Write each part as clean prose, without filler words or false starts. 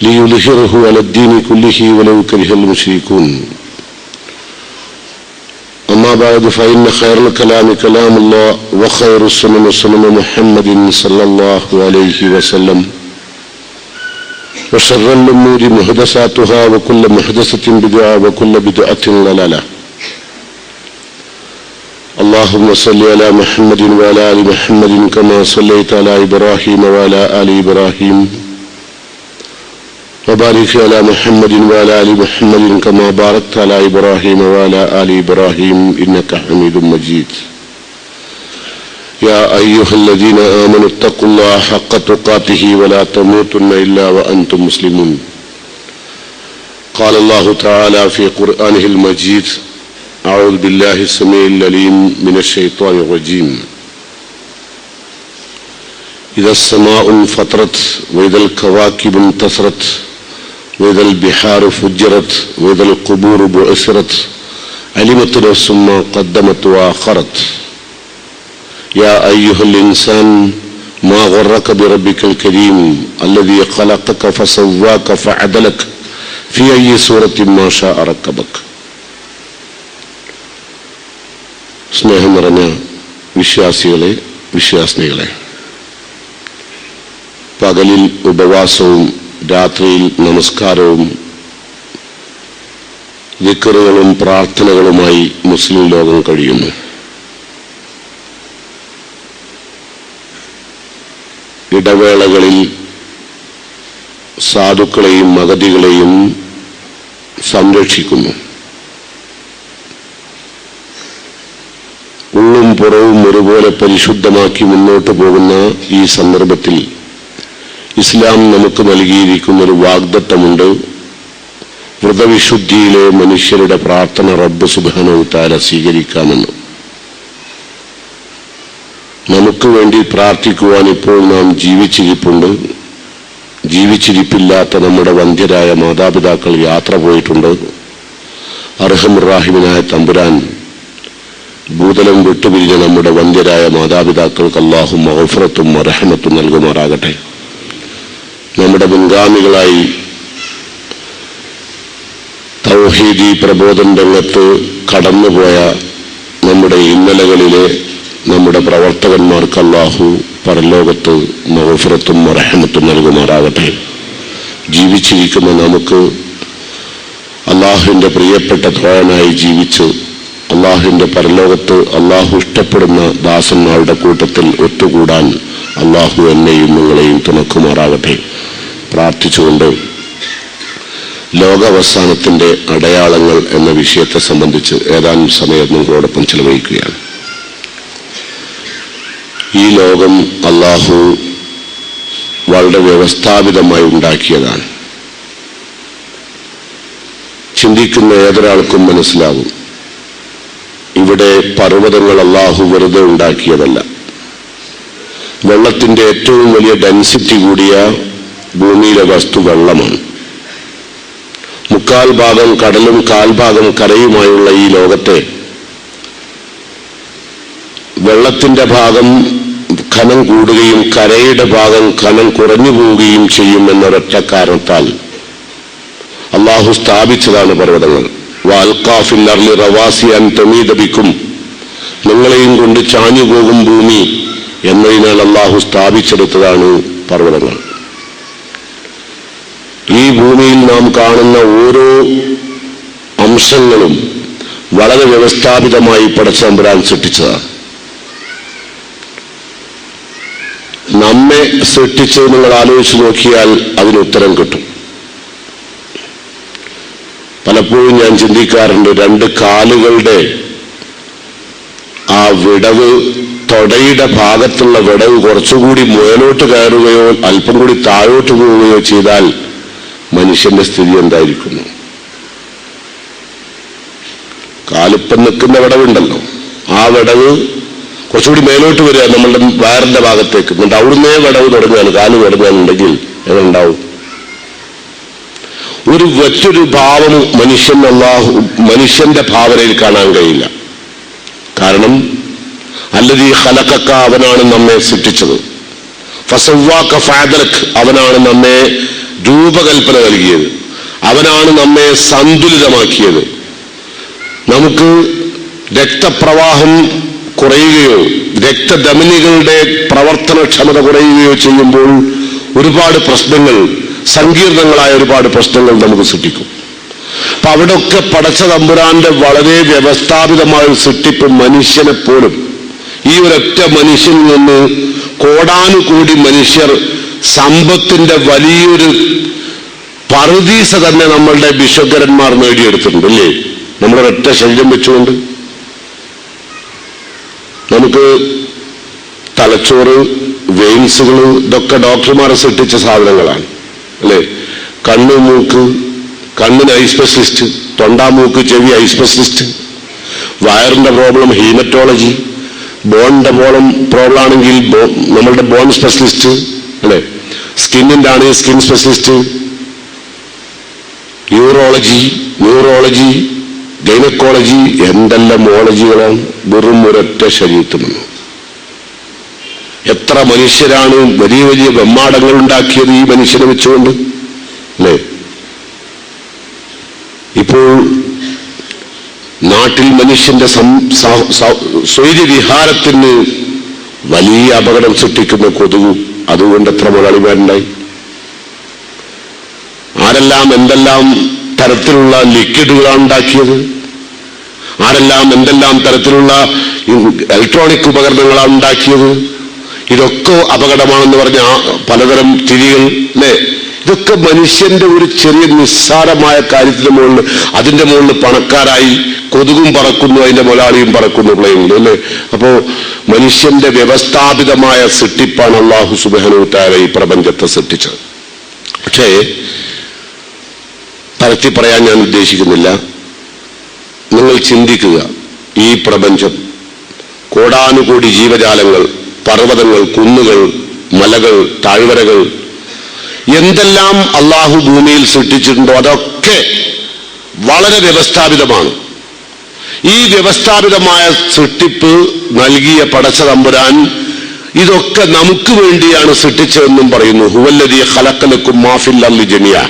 ليظهره على الدين كله ولو كره المشركون. أما بعد فإن خير الكلام كلام الله وخير السنن سنن محمد صلى الله عليه وسلم وشر الأمور محدثاتها وكل محدثة بدعة وكل بدعة ضلالة. اللهم صل على محمد وعلى آل محمد كما صليت على إبراهيم وعلى آل إبراهيم وبارك على محمد وعلى آل محمد كما باركت على إبراهيم وعلى آل إبراهيم إنك حميد مجيد. يا أيها الذين آمنوا اتقوا الله حق تقاته ولا تموتن إلا وأنتم مسلمون. قال الله تعالى في قرآنه المجيد: أعوذ بالله السميع العليم من الشيطان الرجيم. إذا السماء انفطرت وإذا الكواكب انتثرت وإذا البحار فجرت وإذا القبور بعثرت علمت نفس ما قدمت وآخرت. يا أيها الإنسان ما غرك بربك الكريم الذي خلقك فسواك فعدلك في أي سورة ما شاء ركبك. സ്നേഹം നിറഞ്ഞ വിശ്വാസികളെ, വിശ്വാസിനികളെ, പകലിൽ ഉപവാസവും രാത്രിയിൽ നമസ്കാരവും ദിക്റുകളും പ്രാർത്ഥനകളുമായി മുസ്ലിം ലോകം കഴിയുന്നു. ഇടവേളകളിൽ സാധുക്കളെയും അഗതികളെയും സംരക്ഷിക്കുന്നു. ഉള്ളും പുറവും ഒരുപോലെ പരിശുദ്ധമാക്കി മുന്നോട്ട് പോകുന്ന ഈ സന്ദർഭത്തിൽ ഇസ്ലാം നമുക്ക് നൽകിയിരിക്കുന്നൊരു വാഗ്ദത്തമുണ്ട്. വ്രതവിശുദ്ധിയിലെ മനുഷ്യരുടെ പ്രാർത്ഥന റബ്ബ് സുബ്ഹാനഹു തആല സ്വീകരിക്കാമെന്ന്. നമുക്ക് വേണ്ടി പ്രാർത്ഥിക്കുവാൻ ഇപ്പോൾ നാം ജീവിച്ചിരിപ്പുണ്ട്. ജീവിച്ചിരിപ്പില്ലാത്ത നമ്മുടെ വന്ധ്യരായ മാതാപിതാക്കൾ യാത്ര പോയിട്ടുണ്ട്. അർഹമുർ-റാഹിമീനായ തമ്പുരാൻ ഭൂതലം വിട്ടുപിരിഞ്ഞ നമ്മുടെ വന്ധ്യരായ മാതാപിതാക്കൾക്ക് അല്ലാഹു മഗ്ഫിറത്തും റഹ്മത്തും നൽകുമാറാകട്ടെ. നമ്മുടെ മുൻഗാമികളായി തൗഹീദി പ്രബോധന രംഗത്ത് കടന്നുപോയ നമ്മുടെ ഇന്നലകളിലെ നമ്മുടെ പ്രവർത്തകന്മാർക്ക് അല്ലാഹു പരലോകത്ത് മഗ്ഫിറത്തും റഹ്മത്തും നൽകുമാറാകട്ടെ. ജീവിച്ചിരിക്കുന്ന നമുക്ക് അല്ലാഹുവിൻ്റെ പ്രിയപ്പെട്ട തോഴനായി ജീവിച്ച് അള്ളാഹുവിൻ്റെ പരലോകത്ത് അള്ളാഹു ഇഷ്ടപ്പെടുന്ന ദാസന്മാരുടെ കൂട്ടത്തിൽ ഒത്തുകൂടാൻ അള്ളാഹു എന്നെയും നിങ്ങളെയും തുണക്കുമാറാകട്ടെ. പ്രാർത്ഥിച്ചുകൊണ്ട് ലോകാവസാനത്തിൻ്റെ അടയാളങ്ങൾ എന്ന വിഷയത്തെ സംബന്ധിച്ച് ഏതാനും സമയം നിങ്ങളോടൊപ്പം ചെലവഴിക്കുകയാണ്. ഈ ലോകം അള്ളാഹു വളരെ വ്യവസ്ഥാപിതമായി ഉണ്ടാക്കിയതാണ്. ചിന്തിക്കുന്ന ഏതൊരാൾക്കും മനസ്സിലാകും, ഇവിടെ പർവ്വതങ്ങൾ അള്ളാഹു വെറുതെ ഉണ്ടാക്കിയതല്ല. വെള്ളത്തിൻ്റെ ഏറ്റവും വലിയ ഡെൻസിറ്റി കൂടിയ ഭൂമിയിലെ വസ്തു വെള്ളമാണ്. 3/4 ഭാഗം കടലും 1/4 ഭാഗം കരയുമായുള്ള ഈ ലോകത്തെ വെള്ളത്തിൻ്റെ ഭാഗം ഖനം കൂടുകയും കരയുടെ ഭാഗം ഖനം കുറഞ്ഞു പോവുകയും ചെയ്യുമെന്നൊരൊറ്റ കാരണത്താൽ അള്ളാഹു സ്ഥാപിച്ചതാണ് പർവ്വതങ്ങൾ. നിങ്ങളെയും കൊണ്ട് ചാഞ്ഞു പോകും ഭൂമി എന്നതിനാൽ അള്ളാഹു സ്ഥാപിച്ചെടുത്തതാണ് പർവ്വതങ്ങൾ. ഈ ഭൂമിയിൽ നാം കാണുന്ന ഓരോ അംശങ്ങളും വളരെ വ്യവസ്ഥാപിതമായി പടച്ചതമ്പുരാൻ സൃഷ്ടിച്ചതാണ്. നമ്മെ സൃഷ്ടിച്ചത് നിങ്ങൾ ആലോചിച്ച് നോക്കിയാൽ അതിന് ഉത്തരം കിട്ടും. പലപ്പോഴും ഞാൻ ചിന്തിക്കാറുണ്ട്, 2 കാലുകളുടെ ആ വിടവ്, തൊടയുടെ ഭാഗത്തുള്ള വിടവ് കുറച്ചുകൂടി മുകളിലോട്ട് കയറുകയോ അല്പം കൂടി താഴോട്ട് പോവുകയോ ചെയ്താൽ മനുഷ്യന്റെ സ്ഥിതി എന്തായിരിക്കുന്നു? കാലിപ്പം നിൽക്കുന്ന വിടവുണ്ടല്ലോ, ആ വിടവ് കുറച്ചുകൂടി മേലോട്ട് വരിക നമ്മളുടെ വയറിന്റെ ഭാഗത്തേക്ക്. എന്നിട്ട് അവിടുന്നേ വിടവ് തുടങ്ങുകയാണ്, കാല് തുടങ്ങുകയാണെന്നുണ്ടെങ്കിൽ എങ്ങനെയുണ്ടാവും? മറ്റൊരു ഭാവം മനുഷ്യന്റെ ഭാവനയിൽ കാണാൻ കഴിയില്ല. കാരണം അല്ലദീ ഖലഖക, അവനാണ് നമ്മെ സൃഷ്ടിച്ചത്. ഫസവ്വാക ഫഅദലക്, അവനാണ് നമ്മെ രൂപകൽപ്പന നൽകിയത്. അവനാണ് നമ്മെ സന്തുലിതമാക്കിയത്. നമുക്ക് രക്തപ്രവാഹം കുറയുകയോ രക്തധമനികളുടെ പ്രവർത്തനക്ഷമത കുറയുകയോ ചെയ്യുമ്പോൾ ഒരുപാട് പ്രശ്നങ്ങൾ, സങ്കീർണങ്ങളായ ഒരുപാട് പ്രശ്നങ്ങൾ നമുക്ക് സൃഷ്ടിക്കും. അപ്പൊ അവിടെയൊക്കെ പടച്ച തമ്പുരാന്റെ വളരെ വ്യവസ്ഥാപിതമായ ഒരു സൃഷ്ടിപ്പ് മനുഷ്യനെ പോലും, ഈ ഒരൊറ്റ മനുഷ്യനിൽ നിന്ന് കോടാനുകൂടി മനുഷ്യർ സമ്പത്തിന്റെ വലിയൊരു പറുദീസ തന്നെ നമ്മളുടെ വിശ്വകരന്മാർ നേടിയെടുത്തിട്ടുണ്ട് അല്ലേ? നമ്മളൊരൊറ്റ ശരീരം വെച്ചുകൊണ്ട് നമുക്ക് തലച്ചോറ്, വെയിൻസുകൾ, ഇതൊക്കെ ഡോക്ടർമാർ സൃഷ്ടിച്ച സാധനങ്ങളാണ് അല്ലേ? കണ്ണ്, മൂക്ക്, കണ്ണിന് ഐ സ്പെഷ്യലിസ്റ്റ്, തൊണ്ടാമൂക്ക് ചെവി ഐ സ്പെഷ്യലിസ്റ്റ്, വയറിന്റെ പ്രോബ്ലം ഹീമറ്റോളജി, ബോണിന്റെ പ്രോബ്ലം ആണെങ്കിൽ നമ്മളുടെ ബോൺ സ്പെഷ്യലിസ്റ്റ് അല്ലേ? സ്കിന്നിന്റെ ആണെങ്കിൽ സ്കിൻ സ്പെഷ്യലിസ്റ്റ്, ന്യൂറോളജി, ഗൈനക്കോളജി, എന്തെല്ലാം മോളജികളാണ് വെറും ഒരൊറ്റ ശരീരത്തിനും. എത്ര മനുഷ്യരാണ് വലിയ വലിയ ബ്രഹ്മാണ്ടങ്ങൾ ഉണ്ടാക്കിയത് ഈ മനുഷ്യനെ വെച്ചുകൊണ്ട് അല്ലേ? ഇപ്പോൾ നാട്ടിൽ മനുഷ്യന്റെ സ്വൈര്യവിഹാരത്തിന് വലിയ അപകടം സൃഷ്ടിക്കുന്ന കൊതുക്, അതുകൊണ്ട് എത്ര മുതലാളിമാരുണ്ടായി. ആരെല്ലാം എന്തെല്ലാം തരത്തിലുള്ള ലിക്വിഡുകളാണ് ഉണ്ടാക്കിയത്, ആരെല്ലാം എന്തെല്ലാം തരത്തിലുള്ള ഇലക്ട്രോണിക് ഉപകരണങ്ങളാണ് ഉണ്ടാക്കിയത്. ഇതൊക്കെ അപകടമാണെന്ന് പറഞ്ഞ പലതരം തിരികൾ അല്ലേ? ഇതൊക്കെ മനുഷ്യന്റെ ഒരു ചെറിയ നിസ്സാരമായ കാര്യത്തിന് മുകളിൽ, അതിന്റെ മുകളിൽ പണക്കാരായി കൊതുകും പറക്കുന്നു, അതിന്റെ മുതലാളിയും പറക്കുന്നു പ്ലെയിനിൽ അല്ലേ? അപ്പോ മനുഷ്യന്റെ വ്യവസ്ഥാപിതമായ സൃഷ്ടിപ്പാണ് അല്ലാഹു സുബ്ഹാനഹു വ തആല ഈ പ്രപഞ്ചത്തെ സൃഷ്ടിച്ചത്. പക്ഷേ പരത്തി പറയാൻ ഞാൻ ഉദ്ദേശിക്കുന്നില്ല. നിങ്ങൾ ചിന്തിക്കുക, ഈ പ്രപഞ്ചം, കോടാനുകോടി ജീവജാലങ്ങൾ, പർവ്വതങ്ങൾ, കുന്നുകൾ, മലകൾ, താഴ്വരകൾ, എന്തെല്ലാം അള്ളാഹു ഭൂമിയിൽ സൃഷ്ടിച്ചിട്ടുണ്ടോ അതൊക്കെ വളരെ വ്യവസ്ഥാപിതമാണ്. ഈ വ്യവസ്ഥാപിതമായ സൃഷ്ടിപ്പ് നൽകിയ പടച്ച തമ്പുരാൻ ഇതൊക്കെ നമുക്ക് വേണ്ടിയാണ് സൃഷ്ടിച്ചതെന്നും പറയുന്നു. ഹുവല്ലദീ ഖലഖലക്കും മാ ഫിൽ അർളി ജമിഅ.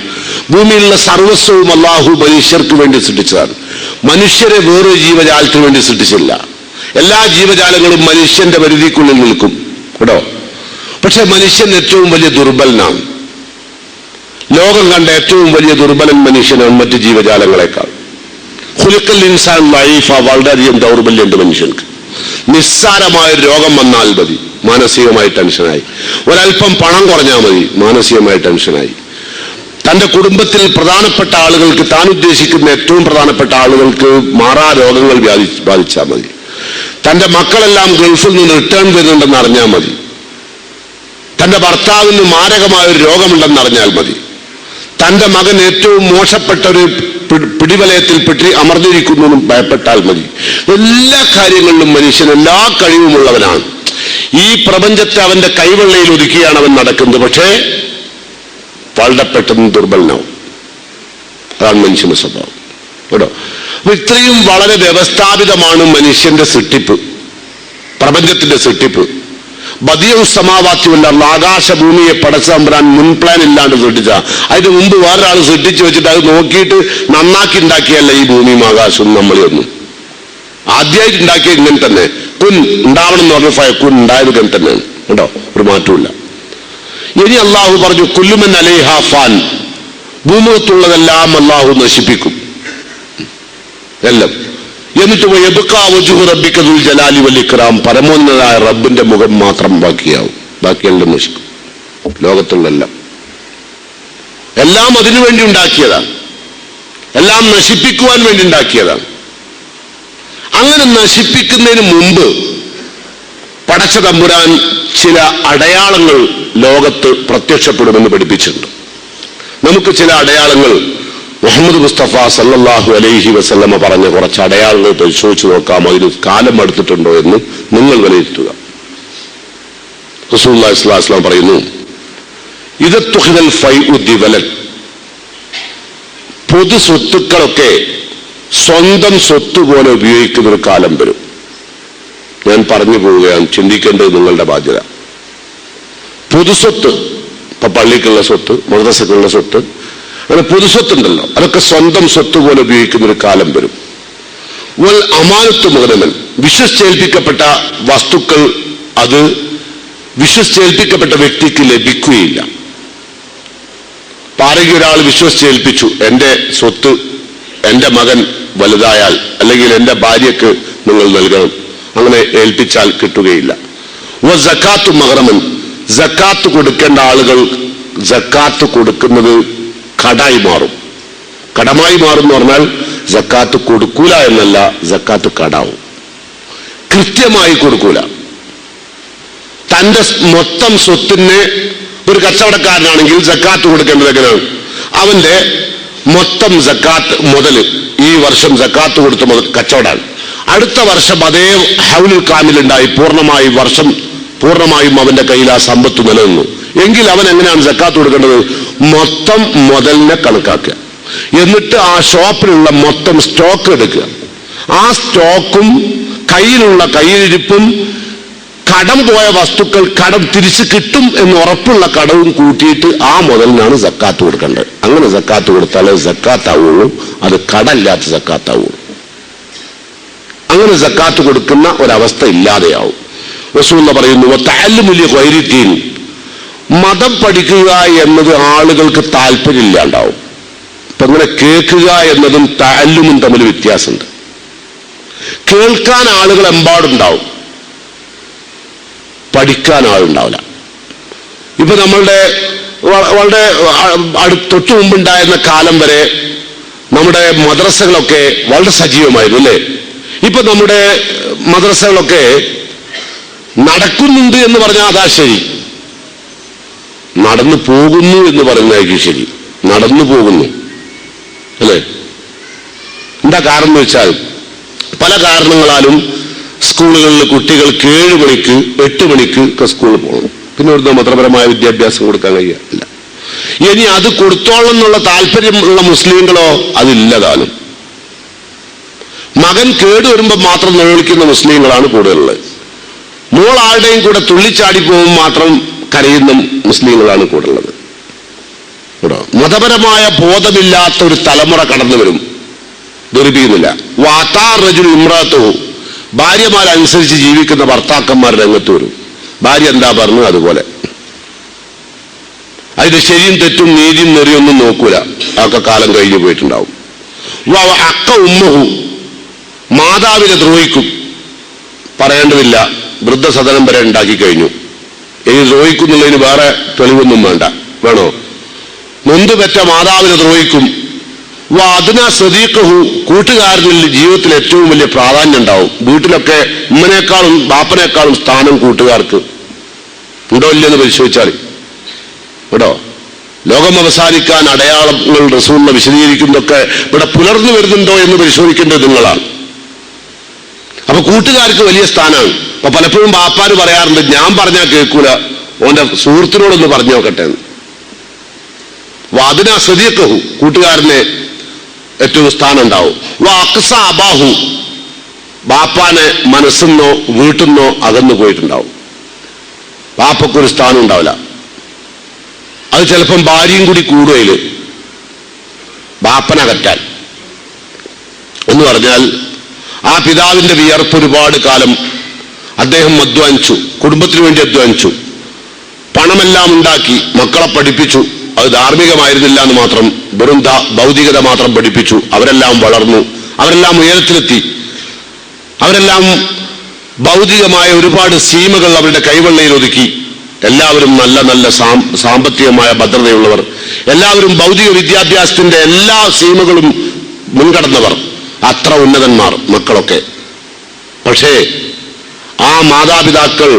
ഭൂമിയിലുള്ള സർവസ്വവും അള്ളാഹു മനുഷ്യർക്ക് വേണ്ടി സൃഷ്ടിച്ചതാണ്. മനുഷ്യരെ വേറൊരു ജീവജാലത്തിന് വേണ്ടി സൃഷ്ടിച്ചില്ല. എല്ലാ ജീവജാലങ്ങളും മനുഷ്യന്റെ പരിധിക്കുള്ളിൽ നിൽക്കും കേട്ടോ. പക്ഷെ മനുഷ്യൻ ഏറ്റവും വലിയ ദുർബലനാണ്. ലോകം കണ്ട ഏറ്റവും വലിയ ദുർബലൻ മനുഷ്യനാണ് മറ്റ് ജീവജാലങ്ങളെക്കാൾ. ഖുലിഖൽ ഇൻസാൻ ലഈഫ, വളരെയധികം ദൗർബല്യമുണ്ട് മനുഷ്യർക്ക്. നിസ്സാരമായ രോഗം വന്നാൽ മതി മാനസികമായി ടെൻഷനായി, ഒരല്പം പണം കുറഞ്ഞാൽ മതി മാനസികമായി ടെൻഷനായി. തന്റെ കുടുംബത്തിൽ പ്രധാനപ്പെട്ട ആളുകൾക്ക്, താൻ ഉദ്ദേശിക്കുന്ന ഏറ്റവും പ്രധാനപ്പെട്ട ആളുകൾക്ക് മാറാ രോഗങ്ങൾ ബാധിച്ചാൽ മതി. തന്റെ മക്കളെല്ലാം ഗൾഫിൽ നിന്ന് റിട്ടേൺ വരുന്നുണ്ടെന്ന് അറിഞ്ഞാൽ മതി. തന്റെ ഭർത്താവിന് മാരകമായ ഒരു രോഗമുണ്ടെന്ന് അറിഞ്ഞാൽ മതി. തന്റെ മകൻ ഏറ്റവും മോശപ്പെട്ട ഒരു പിടിവലയത്തിൽ അമർന്നിരിക്കുന്നു ഭയപ്പെട്ടാൽ മതി. എല്ലാ കാര്യങ്ങളിലും മനുഷ്യൻ എല്ലാ കഴിവുമുള്ളവനാണ്. ഈ പ്രപഞ്ചത്തെ അവന്റെ കൈവെള്ളയിൽ ഒതുക്കിയാണ് അവൻ നടക്കുന്നത്. പക്ഷേ വളരെ പെട്ടെന്ന് ദുർബലനാവും. അതാണ് മനുഷ്യന്റെ സ്വഭാവം കേട്ടോ. അപ്പൊ ഇത്രയും വളരെ വ്യവസ്ഥാപിതമാണ് മനുഷ്യന്റെ സൃഷ്ടിപ്പ്, പ്രപഞ്ചത്തിന്റെ സൃഷ്ടിപ്പ്. ബദിയു സമാവാത്തി വല്ല, ആകാശഭൂമിയെ പടച്ച തമ്പുരാൻ മുൻപ്ലാൻ ഇല്ലാണ്ട് സൃഷ്ടിച്ച. അതിന് മുമ്പ് വേറൊരാൾ സൃഷ്ടിച്ചു വെച്ചിട്ട് അത് നോക്കിയിട്ട് നന്നാക്കി ഉണ്ടാക്കിയല്ല ഈ ഭൂമിയും ആകാശവും നമ്മളെയൊന്നും. ആദ്യമായിട്ട് ഉണ്ടാക്കിയ ഇങ്ങനെ തന്നെ, കുൻ ഉണ്ടാവണം എന്ന് പറഞ്ഞ ഫയക്കുൻ ഉണ്ടായത് ഇങ്ങനെ തന്നെയാണ് കേട്ടോ, ഒരു മാറ്റമില്ല. ഇനി അള്ളാഹു പറഞ്ഞു കുല്ലുമൻ അലൈഹ ഫാൻ, ഭൂമുഖത്തുള്ളതെല്ലാം അള്ളാഹു നശിപ്പിക്കും എല്ലാം. എന്നിട്ട് യബ്ഖാ വജ്ഹു റബ്ബിക ദുൽ ജലാലി വൽ ഇക്റാം, പരമോന്നതനായ റബ്ബിന്റെ മുഖം മാത്രം ബാക്കിയാവും, ബാക്കിയെല്ലാം നശിക്കും. ലോകത്തുള്ളെല്ലാം എല്ലാം അതിനു വേണ്ടി ഉണ്ടാക്കിയതാണ്, എല്ലാം നശിപ്പിക്കുവാൻ വേണ്ടി ഉണ്ടാക്കിയതാണ്. അങ്ങനെ നശിപ്പിക്കുന്നതിന് മുമ്പ് പടച്ച തമ്പുരാൻ ചില അടയാളങ്ങൾ ലോകത്ത് പ്രത്യക്ഷപ്പെടുമെന്ന് പഠിപ്പിച്ചിട്ടുണ്ട്. നമുക്ക് ചില അടയാളങ്ങൾ മുഹമ്മദ് മുസ്തഫ സല്ലല്ലാഹു അലൈഹി വസല്ലമ പറഞ്ഞ കുറച്ച് അടയാളങ്ങൾ പരിശോധിച്ചു നോക്കാം. അതിന് കാലം അടുത്തിട്ടുണ്ടോ എന്ന് നിങ്ങൾ വിലയിരുത്തുക. റസൂലുള്ളാഹി സ്വല്ലല്ലാഹു അലൈഹി വസല്ലം പറയുന്നു, ഇദത്തുഖിദൽ ഫൈഉ ദിവലൻ, പൊതു സ്വത്തുക്കളൊക്കെ സ്വന്തം സ്വത്ത് പോലെ ഉപയോഗിക്കുന്ന ഒരു കാലം വരും. ഞാൻ പറഞ്ഞു പോവുകയാണ്, ചിന്തിക്കേണ്ടത് നിങ്ങളുടെ ബാധ്യത. പൊതുസ്വത്ത് ഇപ്പൊ പള്ളിക്കുള്ള സ്വത്ത്, മദ്രസക്കുള്ള സ്വത്ത്, അങ്ങനെ പൊതുസ്വത്തുണ്ടല്ലോ, അതൊക്കെ സ്വന്തം സ്വത്ത് പോലെ ഉപയോഗിക്കുന്ന ഒരു കാലം വരും. വൽ അമാനത്ത് മുഗനമൻ, വിശ്വസിച്ചേൽപ്പിക്കപ്പെട്ട വസ്തുക്കൾ അത് വിശ്വസിച്ചേൽപ്പിക്കപ്പെട്ട വ്യക്തിക്ക് ലഭിക്കുകയില്ല. ആരെങ്കിലും ഒരാൾ വിശ്വസിച്ചേൽപ്പിച്ചു, എന്റെ സ്വത്ത് എന്റെ മകൻ വലുതായാൽ അല്ലെങ്കിൽ എന്റെ ഭാര്യക്ക് നിങ്ങൾ നൽകണം, അങ്ങനെ ഏൽപ്പിച്ചാൽ കിട്ടുകയില്ല. സക്കാത്തു മഹറമൻ, സക്കാത്ത് കൊടുക്കേണ്ട ആളുകൾ സക്കാത്ത് കൊടുക്കുന്നത് കടായി മാറും. കടമായി മാറും എന്ന് പറഞ്ഞാൽ സക്കാത്ത് കൊടുക്കൂല എന്നല്ല, സക്കാത്ത് കടാവും. കൃത്യമായി കൊടുക്കൂല. തന്റെ മൊത്തം സ്വത്തിന്, ഒരു കച്ചവടക്കാരനാണെങ്കിൽ സക്കാത്ത് കൊടുക്കേണ്ടത് എങ്ങനെയാണ്? അവന്റെ മൊത്തം സക്കാത്ത് മുതൽ, ഈ വർഷം സക്കാത്ത് കൊടുത്ത മുതൽ കച്ചവടമാണ്, അടുത്ത വർഷം അതേ ഹൗലുൽ കാമിലുണ്ടായി പൂർണ്ണമായും അവന്റെ കയ്യിൽ ആ സമ്പത്ത് നിലനിന്നു എങ്കിൽ അവൻ എങ്ങനെയാണ് സക്കാത്ത് കൊടുക്കേണ്ടത്? മൊത്തം മുതലിനെ കണക്കാക്കുക, എന്നിട്ട് ആ ഷോപ്പിലുള്ള മൊത്തം സ്റ്റോക്ക് എടുക്കുക. ആ സ്റ്റോക്കും കയ്യിലിരിപ്പും കടം പോയ വസ്തുക്കൾ കടം തിരിച്ചു കിട്ടും എന്ന് ഉറപ്പുള്ള കടവും കൂട്ടിയിട്ട് ആ മുതലിനാണ് സക്കാത്ത് കൊടുക്കേണ്ടത്. അങ്ങനെ സക്കാത്ത് കൊടുത്താലേ സക്കാത്താവുള്ളൂ, അത് കടമില്ലാത്ത സക്കാത്താവുള്ളൂ. അങ്ങനെ സക്കാത്ത് കൊടുക്കുന്ന ഒരവസ്ഥ ഇല്ലാതെയാവും. റസൂലുള്ളാഹി പറയുന്നു, തഅല്ലുമുൽ ഖൈരിദ്ദീൻ, മതം പഠിക്കുക എന്നത് ആളുകൾക്ക് താല്പര്യമില്ലാണ്ടാവും. ഇപ്പൊ ഇങ്ങനെ കേൾക്കുക എന്നതും തഅല്ലുമും തമ്മിൽ വ്യത്യാസമുണ്ട്. കേൾക്കാൻ ആളുകൾ എമ്പാടുണ്ടാവും, പഠിക്കാൻ ആളുണ്ടാവില്ല. ഇപ്പൊ നമ്മളുടെ വളരെ തൊട്ടു മുമ്പുണ്ടായിരുന്ന കാലം വരെ നമ്മുടെ മദ്രസകളൊക്കെ വളരെ സജീവമായിരുന്നു അല്ലേ? ഇപ്പൊ നമ്മുടെ മദ്രസകളൊക്കെ നടക്കുന്നുണ്ട് എന്ന് പറഞ്ഞാൽ അതാ ശരി, നടന്നു പോകുന്നു എന്ന് പറയുന്നതായിരിക്കും ശരി. നടന്നു പോകുന്നു അല്ലേ? എന്താ കാരണം എന്ന് വെച്ചാൽ, പല കാരണങ്ങളാലും സ്കൂളുകളിൽ കുട്ടികൾക്ക് 7 മണിക്ക് 8 മണിക്ക് ഒക്കെ സ്കൂളിൽ പോകണം. പിന്നെ ഒരു മതപരമായ വിദ്യാഭ്യാസം കൊടുക്കാൻ കഴിയില്ല. ഇനി അത് കൊടുത്തോളം എന്നുള്ള താല്പര്യമുള്ള മുസ്ലിങ്ങളോ അതില്ലതാനും. മകൻ കേടുവരുമ്പോൾ മാത്രം നിലവിളിക്കുന്ന മുസ്ലിങ്ങളാണ് കൂടുതലുള്ളത്. മോൾ ആരുടെയും കൂടെ തുള്ളിച്ചാടി പോകുമ്പോൾ മാത്രം കരയുന്ന മുസ്ലിങ്ങളാണ് കൂടുതലുള്ളത്. മതപരമായ ബോധമില്ലാത്ത ഒരു തലമുറ കടന്നു വരും, ദുർബീന്നില്ല. വാത്താർ റജുൽ ഇമ്രാത്തോ, ഭാര്യമാരനുസരിച്ച് ജീവിക്കുന്ന ഭർത്താക്കന്മാർ രംഗത്ത് വരും. ഭാര്യ എന്താ പറഞ്ഞു അതുപോലെ, അതിന്റെ ശരിയും തെറ്റും നീതിയും നെറിയൊന്നും നോക്കൂല. അതൊക്കെ കാലം കഴിഞ്ഞു പോയിട്ടുണ്ടാവും. അക്ക ഉമ്മഹു, മാതാവിനെ ദ്രോഹിക്കും, പറയേണ്ടതില്ല, വൃദ്ധസദനം വരെ ഉണ്ടാക്കി കഴിഞ്ഞു. ഇനി ദ്രോഹിക്കുന്നുള്ളതിന് വേറെ തെളിവൊന്നും വേണ്ട. വേണോ? നൊന്തുപെറ്റ മാതാവിനെ ദ്രോഹിക്കും. അതിനാ സദീഖഹു, കൂട്ടുകാരനിൽ ജീവിതത്തിൽ ഏറ്റവും വലിയ പ്രാധാന്യം ഉണ്ടാവും. വീട്ടിലൊക്കെ ഉമ്മനേക്കാളും ബാപ്പനേക്കാളും സ്ഥാനം കൂട്ടുകാർക്ക് ഉണ്ടോ ഇല്ലെന്ന് പരിശോധിച്ചാൽ കേട്ടോ. ലോകം അവസാനിക്കാൻ അടയാളങ്ങൾ റസൂലിനെ വിശദീകരിക്കുന്നതൊക്കെ ഇവിടെ പുലർന്നു വരുന്നുണ്ടോ എന്ന് പരിശോധിക്കേണ്ടത് നിങ്ങളാണ്. അപ്പൊ കൂട്ടുകാർക്ക് വലിയ സ്ഥാനമാണ്. അപ്പൊ പലപ്പോഴും ബാപ്പാര് പറയാറുണ്ട്, ഞാൻ പറഞ്ഞാൽ കേൾക്കൂല, ഓന്റെ സുഹൃത്തിനോടൊന്ന് പറഞ്ഞു നോക്കട്ടെ എന്ന്. അതിനാ സദീഖഹു, കൂട്ടുകാരനെ ഏറ്റവും സ്ഥാനം ഉണ്ടാവും. അക്സ അബാഹു, ബാപ്പാനെ മനസ്സെന്നോ വീട്ടിന്നോ അകന്നു പോയിട്ടുണ്ടാവും. ബാപ്പക്കൊരു സ്ഥാനം ഉണ്ടാവില്ല. അത് ചിലപ്പം ഭാര്യയും കൂടി കൂടുകയില് ബാപ്പനകറ്റാൻ എന്ന് പറഞ്ഞാൽ, ആ പിതാവിന്റെ വിയർപ്പ് ഒരുപാട് കാലം അദ്ദേഹം അധ്വാനിച്ചു, കുടുംബത്തിന് വേണ്ടി അധ്വാനിച്ചു, പണമെല്ലാം ഉണ്ടാക്കി, മക്കളെ പഠിപ്പിച്ചു. അത് ധാർമ്മികമായിരുന്നില്ല എന്ന് മാത്രം, വെറും ഭൗതികത മാത്രം പഠിപ്പിച്ചു. അവരെല്ലാം വളർന്നു, അവരെല്ലാം ഉയരത്തിലെത്തി, അവരെല്ലാം ഭൗതികമായ ഒരുപാട് സീമകൾ അവരുടെ കൈവെള്ളയിൽ ഒതുക്കി. എല്ലാവരും നല്ല നല്ല സാമ്പത്തികമായ ഭദ്രതയുള്ളവർ, എല്ലാവരും ഭൗതിക വിദ്യാഭ്യാസത്തിന്റെ എല്ലാ സീമകളും മുൻകടന്നവർ, അത്ര ഉന്നതന്മാർ മക്കളൊക്കെ. പക്ഷേ ആ മാതാപിതാക്കൾ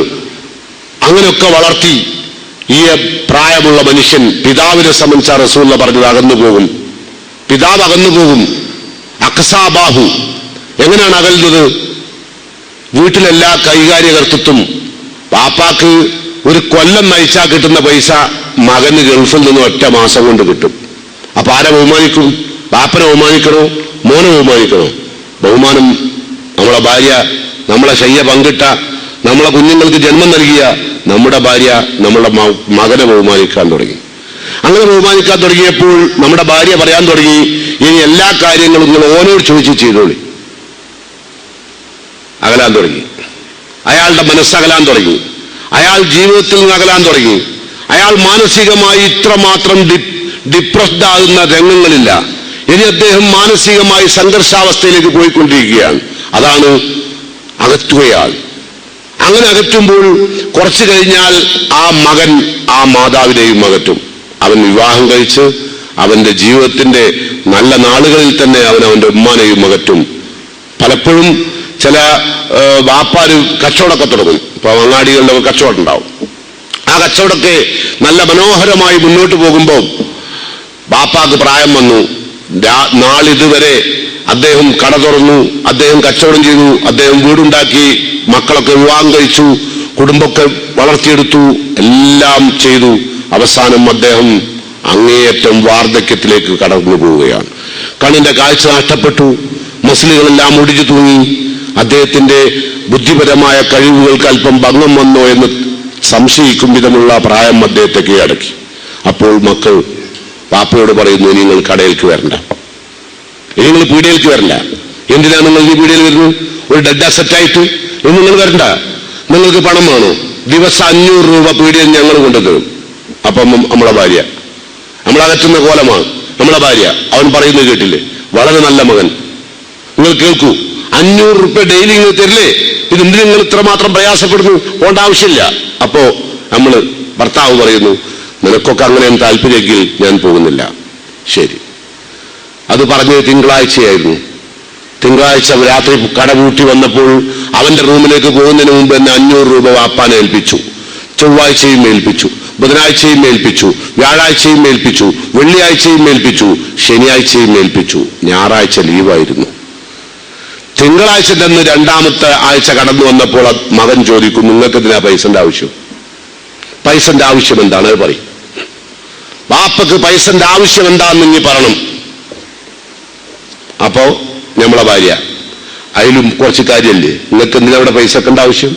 അങ്ങനെയൊക്കെ വളർത്തി ഈ പ്രായമുള്ള മനുഷ്യൻ, പിതാവിനെ സംബന്ധിച്ച റസൂലുള്ളാഹി പറഞ്ഞത് അകന്നുപോകും, പിതാവ് അകന്നുപോകും. അക്സാബാഹു, എങ്ങനെയാണ് അകലുന്നത്? വീട്ടിലെല്ലാ കൈകാര്യകർത്തൃത്വം, പാപ്പാക്ക് ഒരു കൊല്ലം നയിച്ചാൽ കിട്ടുന്ന പൈസ മകന് ഗൾഫിൽ നിന്ന് 1 മാസം കൊണ്ട് കിട്ടും. അപ്പൊ ആരെ ബഹുമാനിക്കും? പാപ്പനെ ബഹുമാനിക്കണോ മോനെ ബഹുമാനിക്കണോ? ബഹുമാനം നമ്മളെ ഭാര്യ, നമ്മളെ ശയ്യ പങ്കിട്ട, നമ്മളെ കുഞ്ഞുങ്ങൾക്ക് ജന്മം നൽകിയ നമ്മുടെ ഭാര്യ നമ്മുടെ മകനെ ബഹുമാനിക്കാൻ തുടങ്ങി. അങ്ങനെ ബഹുമാനിക്കാൻ തുടങ്ങിയപ്പോൾ നമ്മുടെ ഭാര്യ പറയാൻ തുടങ്ങി, ഇനി എല്ലാ കാര്യങ്ങളും നിങ്ങൾ ഓനോട് ചോദിച്ച് ചെയ്തോളി. അകലാൻ തുടങ്ങി. അയാളുടെ മനസ്സകലാൻ തുടങ്ങി. അയാൾ ജീവിതത്തിൽ നിന്ന് അകലാൻ തുടങ്ങി. അയാൾ മാനസികമായി ഇത്രമാത്രം ഡിപ്രസ്ഡ് ആകുന്ന രംഗങ്ങളില്ല. ഇനി അദ്ദേഹം മാനസികമായി സംഘർഷാവസ്ഥയിലേക്ക് പോയിക്കൊണ്ടിരിക്കുകയാണ്. അതാണ് അകറ്റുകയാൾ. അങ്ങനെ അകറ്റുമ്പോൾ കുറച്ചു കഴിഞ്ഞാൽ ആ മകൻ ആ മാതാവിനെയും അകറ്റും. അവൻ വിവാഹം കഴിച്ച് അവന്റെ ജീവിതത്തിന്റെ നല്ല നാളുകളിൽ തന്നെ അവൻ അവന്റെ ഉമ്മാനെയും അകറ്റും. പലപ്പോഴും ചില വാപ്പാര് കച്ചവടമൊക്കെ തുടങ്ങും. ഇപ്പൊ അങ്ങാടികളിലൊക്കെ കച്ചവടം ഉണ്ടാവും. ആ കച്ചവടമൊക്കെ നല്ല മനോഹരമായി മുന്നോട്ട് പോകുമ്പോൾ ബാപ്പാക്ക് പ്രായം വന്നു. നാളിതുവരെ അദ്ദേഹം കട തുറന്നു, അദ്ദേഹം കച്ചവടം ചെയ്തു, അദ്ദേഹം വീടുണ്ടാക്കി, മക്കളൊക്കെ വിവാഹം കഴിച്ചു, കുടുംബമൊക്കെ വളർത്തിയെടുത്തു, എല്ലാം ചെയ്തു. അവസാനം അദ്ദേഹം അങ്ങേയറ്റം വാർദ്ധക്യത്തിലേക്ക് കടന്നു പോവുകയാണ്. കണ്ണിന്റെ കാഴ്ച നഷ്ടപ്പെട്ടു, മസിലുകളെല്ലാം ഒടിഞ്ഞു തൂങ്ങി. അദ്ദേഹത്തിന്റെ ബുദ്ധിപരമായ കഴിവുകൾക്ക് അല്പം ഭംഗം വന്നോ എന്ന് സംശയിക്കും വിധമുള്ള പ്രായം അദ്ദേഹത്തെ കീഴടക്കി. അപ്പോൾ മക്കൾ പാപ്പയോട് പറയുന്നു, നിങ്ങൾ കടയിലേക്ക് വരണ്ട, നിങ്ങൾ പീടികയിലേക്ക് വരണ്ട. എന്തിനാണ് നിങ്ങൾ ഈ പീടികയിൽ വരുന്നത്? ഒരു ഡെഡ് അസറ്റായിട്ട് നിങ്ങൾ വരണ്ട. നിങ്ങൾക്ക് പണം വേണോ? ദിവസം 500 രൂപ പീടികയിൽ ഞങ്ങൾ കൊണ്ടുതരും. അപ്പം നമ്മളെ ഭാര്യ, നമ്മളകറ്റുന്ന കോലമാണ് നമ്മളെ ഭാര്യ. അവൻ പറയുന്നത് കേട്ടില്ലേ? വളരെ നല്ല മകൻ, നിങ്ങൾ കേൾക്കൂ, 500 രൂപ ഡെയിലി നിങ്ങൾ തരില്ലേ? ഇത് എന്തിന് നിങ്ങൾ ഇത്രമാത്രം പ്രയാസപ്പെടുന്നു? പോകേണ്ട ആവശ്യമില്ല. അപ്പോ നമ്മള് ഭർത്താവ് പറയുന്നു, നിനക്കൊക്കെ അങ്ങനെ താല്പര്യമെങ്കിൽ ഞാൻ പോകുന്നില്ല. ശരി. അത് പറഞ്ഞത് തിങ്കളാഴ്ചയായിരുന്നു. തിങ്കളാഴ്ച രാത്രി കട പൂട്ടി വന്നപ്പോൾ അവന്റെ റൂമിലേക്ക് പോകുന്നതിന് മുമ്പ് തന്നെ 500 രൂപ വാപ്പാനെ ഏൽപ്പിച്ചു. ചൊവ്വാഴ്ചയും ഏൽപ്പിച്ചു, ബുധനാഴ്ചയും ഏൽപ്പിച്ചു, വ്യാഴാഴ്ചയും ഏൽപ്പിച്ചു, വെള്ളിയാഴ്ചയും ഏൽപ്പിച്ചു, ശനിയാഴ്ചയും ഏൽപ്പിച്ചു. ഞായറാഴ്ച ലീവായിരുന്നു. തിങ്കളാഴ്ച തന്നെ രണ്ടാമത്തെ ആഴ്ച കടന്നു വന്നപ്പോൾ മകൻ ചോദിക്കും, നിങ്ങൾക്ക് എന്തിനാ പൈസന്റെ ആവശ്യം? പൈസന്റെ ആവശ്യം എന്താണ്? അത് പറയും. വാപ്പക്ക് പൈസന്റെ ആവശ്യം എന്താണെന്ന് ഇനി പറയണം. അപ്പോ നമ്മളെ ഭാര്യ, അതിലും കുറച്ച് കാര്യമല്ലേ, നിങ്ങൾക്ക് എന്തിനാ അവിടെ പൈസ വെക്കേണ്ട ആവശ്യം?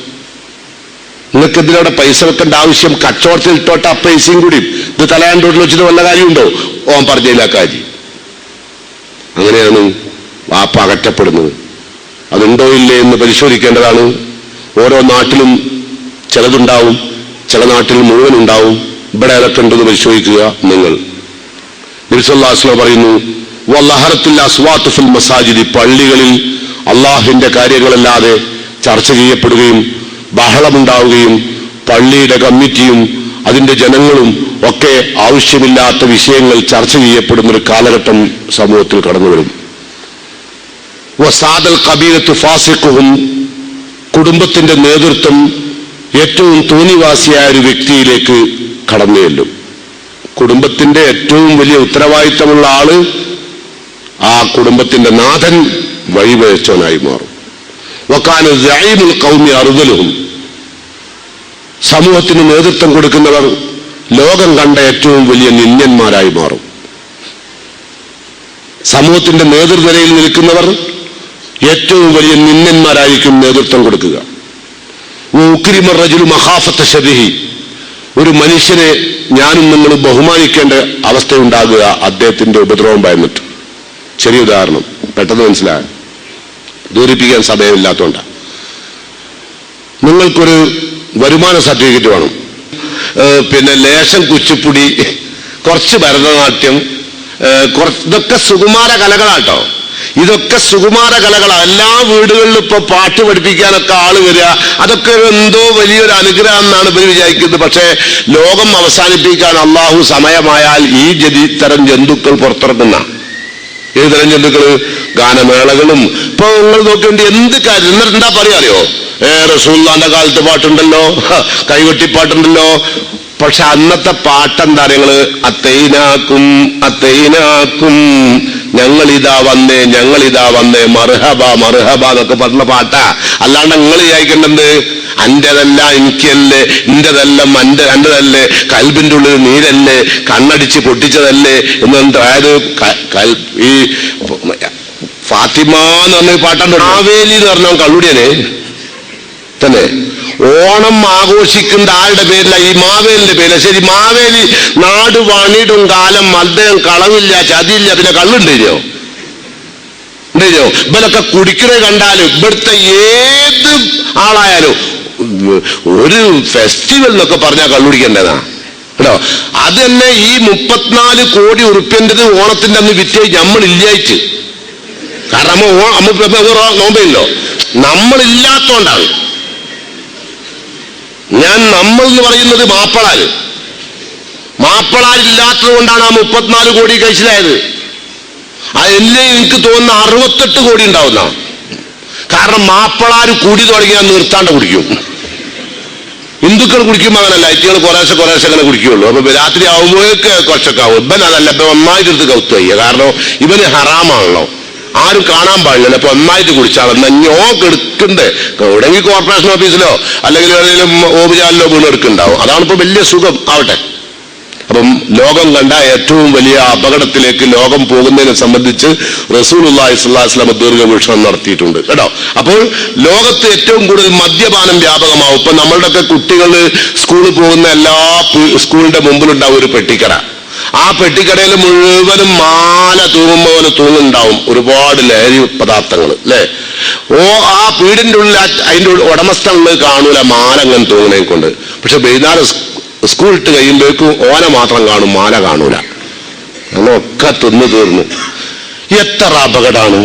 നിങ്ങൾക്ക് എന്തിനവിടെ പൈസ വെക്കേണ്ട ആവശ്യം? കച്ചവടത്തിൽ ഇട്ടോട്ട ആ പൈസയും കൂടി ഇത് തലയാണ്ടോട്ടിൽ വെച്ചിട്ട് വല്ല കാര്യമുണ്ടോ? ഓൻ പറഞ്ഞില്ല കാര്യം. അങ്ങനെയാണ് വാപ്പ അകറ്റപ്പെടുന്നത്. അതുണ്ടോ ഇല്ലേ എന്ന് പരിശോധിക്കേണ്ടതാണ്. ഓരോ നാട്ടിലും ചിലതുണ്ടാവും, ചില നാട്ടിൽ മുഴുവൻ ഉണ്ടാവും. ഇവിടെ അതൊക്കെ ഉണ്ടെന്ന് പരിശോധിക്കുക നിങ്ങൾ. നബി സല്ലല്ലാഹു അലൈഹി വസല്ലം പറയുന്നു, വല്ലഹറത്തുൽ അസ്വാത്ത് ഫിൽ മസാജിദ്, പള്ളികളിൽ അള്ളാഹുവിന്റെ കാര്യങ്ങളല്ലാതെ ചർച്ച ചെയ്യപ്പെടുകയും ബഹളമുണ്ടാവുകയും പള്ളിയുടെ കമ്മിറ്റിയും അതിന്റെ ജനങ്ങളും ഒക്കെ ആവശ്യമില്ലാത്ത വിഷയങ്ങൾ ചർച്ച ചെയ്യപ്പെടുന്ന ഒരു കാലഘട്ടം സമൂഹത്തിൽ കടന്നു വരും. വസാദൽ ഖബീലത്തു ഫാസിഖുഹും, കുടുംബത്തിന്റെ നേതൃത്വം ഏറ്റവും തോന്നിവാസിയായ ഒരു വ്യക്തിയിലേക്ക് കടന്നു ചെല്ലും. കുടുംബത്തിന്റെ ഏറ്റവും വലിയ ഉത്തരവാദിത്തമുള്ള ആള് ആ കുടുംബത്തിന്റെ നാഥൻ വഴിപഴച്ചവനായി മാറും. വകാന സഈമുൽ ഖൗമി അർദലുഹും, സമൂഹത്തിന് നേതൃത്വം കൊടുക്കുന്നവർ ലോകം കണ്ട ഏറ്റവും വലിയ നിന്ദ്യന്മാരായി മാറും. സമൂഹത്തിന്റെ നേതൃനിരയിൽ നിൽക്കുന്നവർ ഏറ്റവും വലിയ നിന്ദ്യന്മാരായിരിക്കും നേതൃത്വം കൊടുക്കുക. ഉക്രിമ റജുലു മഖാഫത ശബിഹി, ഒരു മനുഷ്യനെ ഞാനും നിങ്ങളും ബഹുമാനിക്കേണ്ട അവസ്ഥയുണ്ടാകുക അദ്ദേഹത്തിന്റെ ഉപദ്രവം ഭയന്നിട്ട്. ചെറിയ ഉദാഹരണം, പെട്ടെന്ന് മനസ്സിലാകാൻ, ദൂരിപ്പിക്കാൻ സമയമില്ലാത്തതുകൊണ്ടാണ്. നിങ്ങൾക്കൊരു വരുമാന സർട്ടിഫിക്കറ്റ് വേണം, പിന്നെ ലേശം കുച്ചിപ്പുടി, കുറച്ച് ഭരതനാട്യം, ഇതൊക്കെ സുകുമാര കലകളാട്ടോ. ഇതൊക്കെ സുകുമാര കലകളാണ്. എല്ലാ വീടുകളിലും ഇപ്പൊ പാട്ട് പഠിപ്പിക്കാനൊക്കെ ആള് വരിക, അതൊക്കെ എന്തോ വലിയൊരു അനുഗ്രഹം എന്നാണ് ഇവർ വിചാരിക്കുന്നത്. പക്ഷേ ലോകം അവസാനിപ്പിക്കാൻ അള്ളാഹു സമയമായാൽ ഈ തരം ജന്തുക്കൾ പുറത്തിറങ്ങുന്ന ഏതുതരം ജന്തുക്കള്? ഗാനമേളകളും. ഇപ്പൊ നിങ്ങൾ നോക്കേണ്ടി എന്ത് കാര്യം. എന്നിട്ട് എന്താ പറയാറിയോ? റസൂലുള്ളാഹിന്റെ കാലത്ത് പാട്ടുണ്ടല്ലോ, കൈകൊട്ടിപ്പാട്ടുണ്ടല്ലോ. പക്ഷെ അന്നത്തെ പാട്ടെന്താ നിങ്ങള്? അത്തൈനാക്കും അത്തൈനാക്കും, ഞങ്ങളിതാ വന്നേ ഞങ്ങളിതാ വന്നേ, മർഹബ മർഹബ എന്നൊക്കെ പറഞ്ഞ പാട്ടാ. അല്ലാണ്ട് നിങ്ങൾ വിചാരിക്കേണ്ടത് അന്റെതല്ല എനിക്കല്ലേ, ഇന്റെതെല്ലാം എന്റെതല്ലേ, കൽബിന്റെ ഉള്ളിൽ നീരല്ലേ, കണ്ണടിച്ച് പൊട്ടിച്ചതല്ലേ എന്ന്. അതായത് ഈ ഫാത്തിമ എന്ന് പറഞ്ഞ പാട്ടുണ്ട്. ആവേലി എന്ന് പറഞ്ഞാൽ കള്ളുടിയനെ തന്നെ. ഓണം ആഘോഷിക്കുന്ന ആരുടെ പേരില? ഈ മാവേലിന്റെ പേരില. ശരി, മാവേലി നാട് വണിടും കാലം അദ്ദേഹം കളവില്ല, ചതിയില്ല, പിന്നെ കള്ളുണ്ടോ? ഉണ്ടോ? ഇവരൊക്കെ കുടിക്കുന്നത് കണ്ടാലും ഇവിടുത്തെ ഏത് ആളായാലും ഒരു ഫെസ്റ്റിവൽ എന്നൊക്കെ പറഞ്ഞാൽ കള്ളുടിക്കേണ്ടതാ കേട്ടോ. അത് തന്നെ ഈ 34 കോടി ഉറുപ്പ്യൻ്റെത് ഓണത്തിന്റെ അന്ന് വിറ്റ് നമ്മളില്ലായിട്ട്. കാരണം നോമ്പില്ലോ, നമ്മളില്ലാത്തോണ്ടാണ്. നമ്മൾ എന്ന് പറയുന്നത് മാപ്പിളാരില്ലാത്തത് കൊണ്ടാണ് ആ 34 കോടി കഴിച്ചിലായത്. എന്നെ എനിക്ക് തോന്നുന്ന 68 കോടി ഉണ്ടാവുന്ന. കാരണം മാപ്പിളാര് കൂടി തുടങ്ങിയാൽ നിർത്താണ്ട് കുടിക്കും. ഹിന്ദുക്കൾ കുടിക്കുമ്പോൾ അങ്ങനല്ല, ഇറ്റികൾ കുറേശ്ശെ അങ്ങനെ കുടിക്കുകയുള്ളൂ. അപ്പൊ രാത്രി ആവുമ്പോഴേക്ക് കുറച്ചൊക്കെ ആവും. ഇവൻ അതല്ല, ഇപ്പൊ ഒന്നായിട്ട് കൗത്ത് വയ്യ. കാരണം ഇവന് ഹറാമാണല്ലോ, ആരും കാണാൻ പാടില്ല. അപ്പൊ ഒന്നായിട്ട് കുടിച്ചാൽ ഞോ എടുക്കണ്ടേ, എവിടെയെങ്കിൽ കോർപ്പറേഷൻ ഓഫീസിലോ അല്ലെങ്കിൽ ഏതെങ്കിലും ഓബിജാലിലോ വീണ് എടുക്കുന്നുണ്ടാവും. അതാണ് ഇപ്പൊ വലിയ സുഖം ആവട്ടെ. അപ്പം ലോകം കണ്ട ഏറ്റവും വലിയ അപകടത്തിലേക്ക് ലോകം പോകുന്നതിനെ സംബന്ധിച്ച് റസൂലുള്ളാഹി സ്വല്ലല്ലാഹു അലൈഹി വസല്ലം ദീർഘവീക്ഷണം നടത്തിയിട്ടുണ്ട് കേട്ടോ. അപ്പോൾ ലോകത്ത് ഏറ്റവും കൂടുതൽ മദ്യപാനം വ്യാപകമാവും. ഇപ്പൊ നമ്മളുടെയൊക്കെ കുട്ടികൾ സ്കൂളിൽ പോകുന്ന എല്ലാ സ്കൂളിന്റെ മുമ്പിലുണ്ടാവും ഒരു പെട്ടിക്കട. ആ പെട്ടിക്കടയിൽ മുഴുവനും മാല തൂങ്ങുമ്പോ പോലെ തൂങ്ങുണ്ടാവും ഒരുപാട് ലഹരി പദാർത്ഥങ്ങൾ അല്ലേ. ആ വീടിന്റെ ഉള്ളിൽ അതിന്റെ ഉടമസ്ഥനുള്ളത് കാണൂല മാല അങ്ങനെ തൂങ്ങുന്നതിനെ കൊണ്ട്. പക്ഷെ വൈകുന്നേരം സ്കൂൾ ഇട്ട് കഴിയുമ്പോഴേക്കും ഓന മാത്രം കാണും, മാല കാണൂല. അങ്ങനെയൊക്കെ തിന്നു തീർന്നു. എത്ര അപകടമാണ്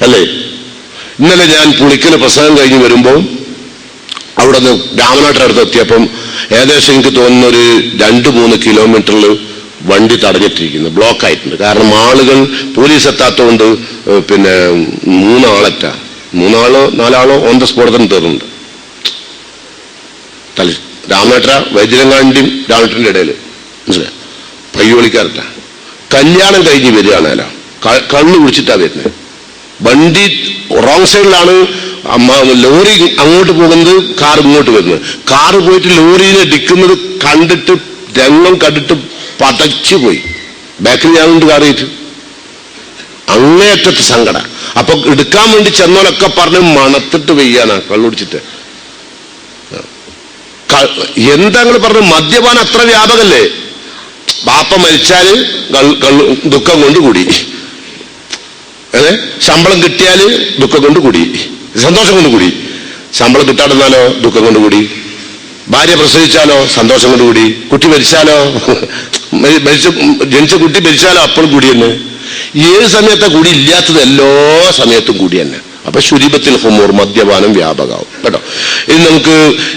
അല്ലേ. ഇന്നലെ ഞാൻ പുളിക്കല് പ്രസംഗം കഴിഞ്ഞ് വരുമ്പോൾ അവിടെ നിന്ന് രാമനാട്ടിനടുത്ത് എത്തിയപ്പം ഏകദേശം എനിക്ക് തോന്നുന്ന ഒരു 2-3 കിലോമീറ്ററിൽ വണ്ടി തടഞ്ഞിട്ടിരിക്കുന്നു, ബ്ലോക്ക് ആയിട്ടുണ്ട്. കാരണം ആളുകൾ പോലീസ് എത്താത്തതുകൊണ്ട് പിന്നെ 3-4 ഓൺ ദ സ്പോട്ട് തന്നെ തീർന്നുണ്ട്. രാമനാട്ട വൈദ്യരങ്ങാണ്ടിയും രാമനാട്ടിന്റെ ഇടയിൽ മനസ്സിലായി, പയ്യോളിക്കാരല്ല. കല്യാണം കഴിഞ്ഞ് വരികയാണല്ലോ, കള്ളു കുടിച്ചിട്ടാ വരുന്നത്. വണ്ടി റോങ് സൈഡിലാണ്, ലോറി അങ്ങോട്ട് പോകുന്നത്, കാർ ഇങ്ങോട്ട് വരുന്നത്. കാറ് പോയിട്ട് ലോറിയിലെ ഇടിക്കുന്നത് കണ്ടിട്ട് രംഗം കണ്ടിട്ട് പതച്ചു പോയി. ബാക്കിൽ ഞാനുണ്ട് കാർ കയറ്റി. അങ്ങേയറ്റത്ത് സങ്കട. അപ്പൊ എടുക്കാൻ വേണ്ടി ചെന്നോലൊക്കെ പറഞ്ഞ് മണത്തിട്ട് വെയ്യാനാ കള്ളുടിച്ചിട്ട്. എന്തെങ്കിലും പറഞ്ഞു, മദ്യപാനം അത്ര വ്യാപകല്ലേ. ബാപ്പ മരിച്ചാല് ദുഃഖം കൊണ്ട് കൂടി, ശമ്പളം കിട്ടിയാല് ദുഃഖം കൊണ്ട് കൂടി, സന്തോഷം കൊണ്ട് കൂടി. ശമ്പളം കിട്ടാടുന്നാലോ ദുഃഖം കൊണ്ട് കൂടി. ഭാര്യ പ്രസവിച്ചാലോ സന്തോഷം കൊണ്ട് കൂടി. കുട്ടി മരിച്ചാലോ, ജനിച്ച കുട്ടി മരിച്ചാലോ അപ്പോഴും കൂടി തന്നെ. ഏത് സമയത്താ കൂടി? ഇല്ലാത്തത് എല്ലാ സമയത്തും കൂടി തന്നെ. അപ്പൊ ശുരീബത്തിൽ ഹുമൂർ, മദ്യപാനം വ്യാപകമാവും കേട്ടോ. ഇനി നമുക്ക്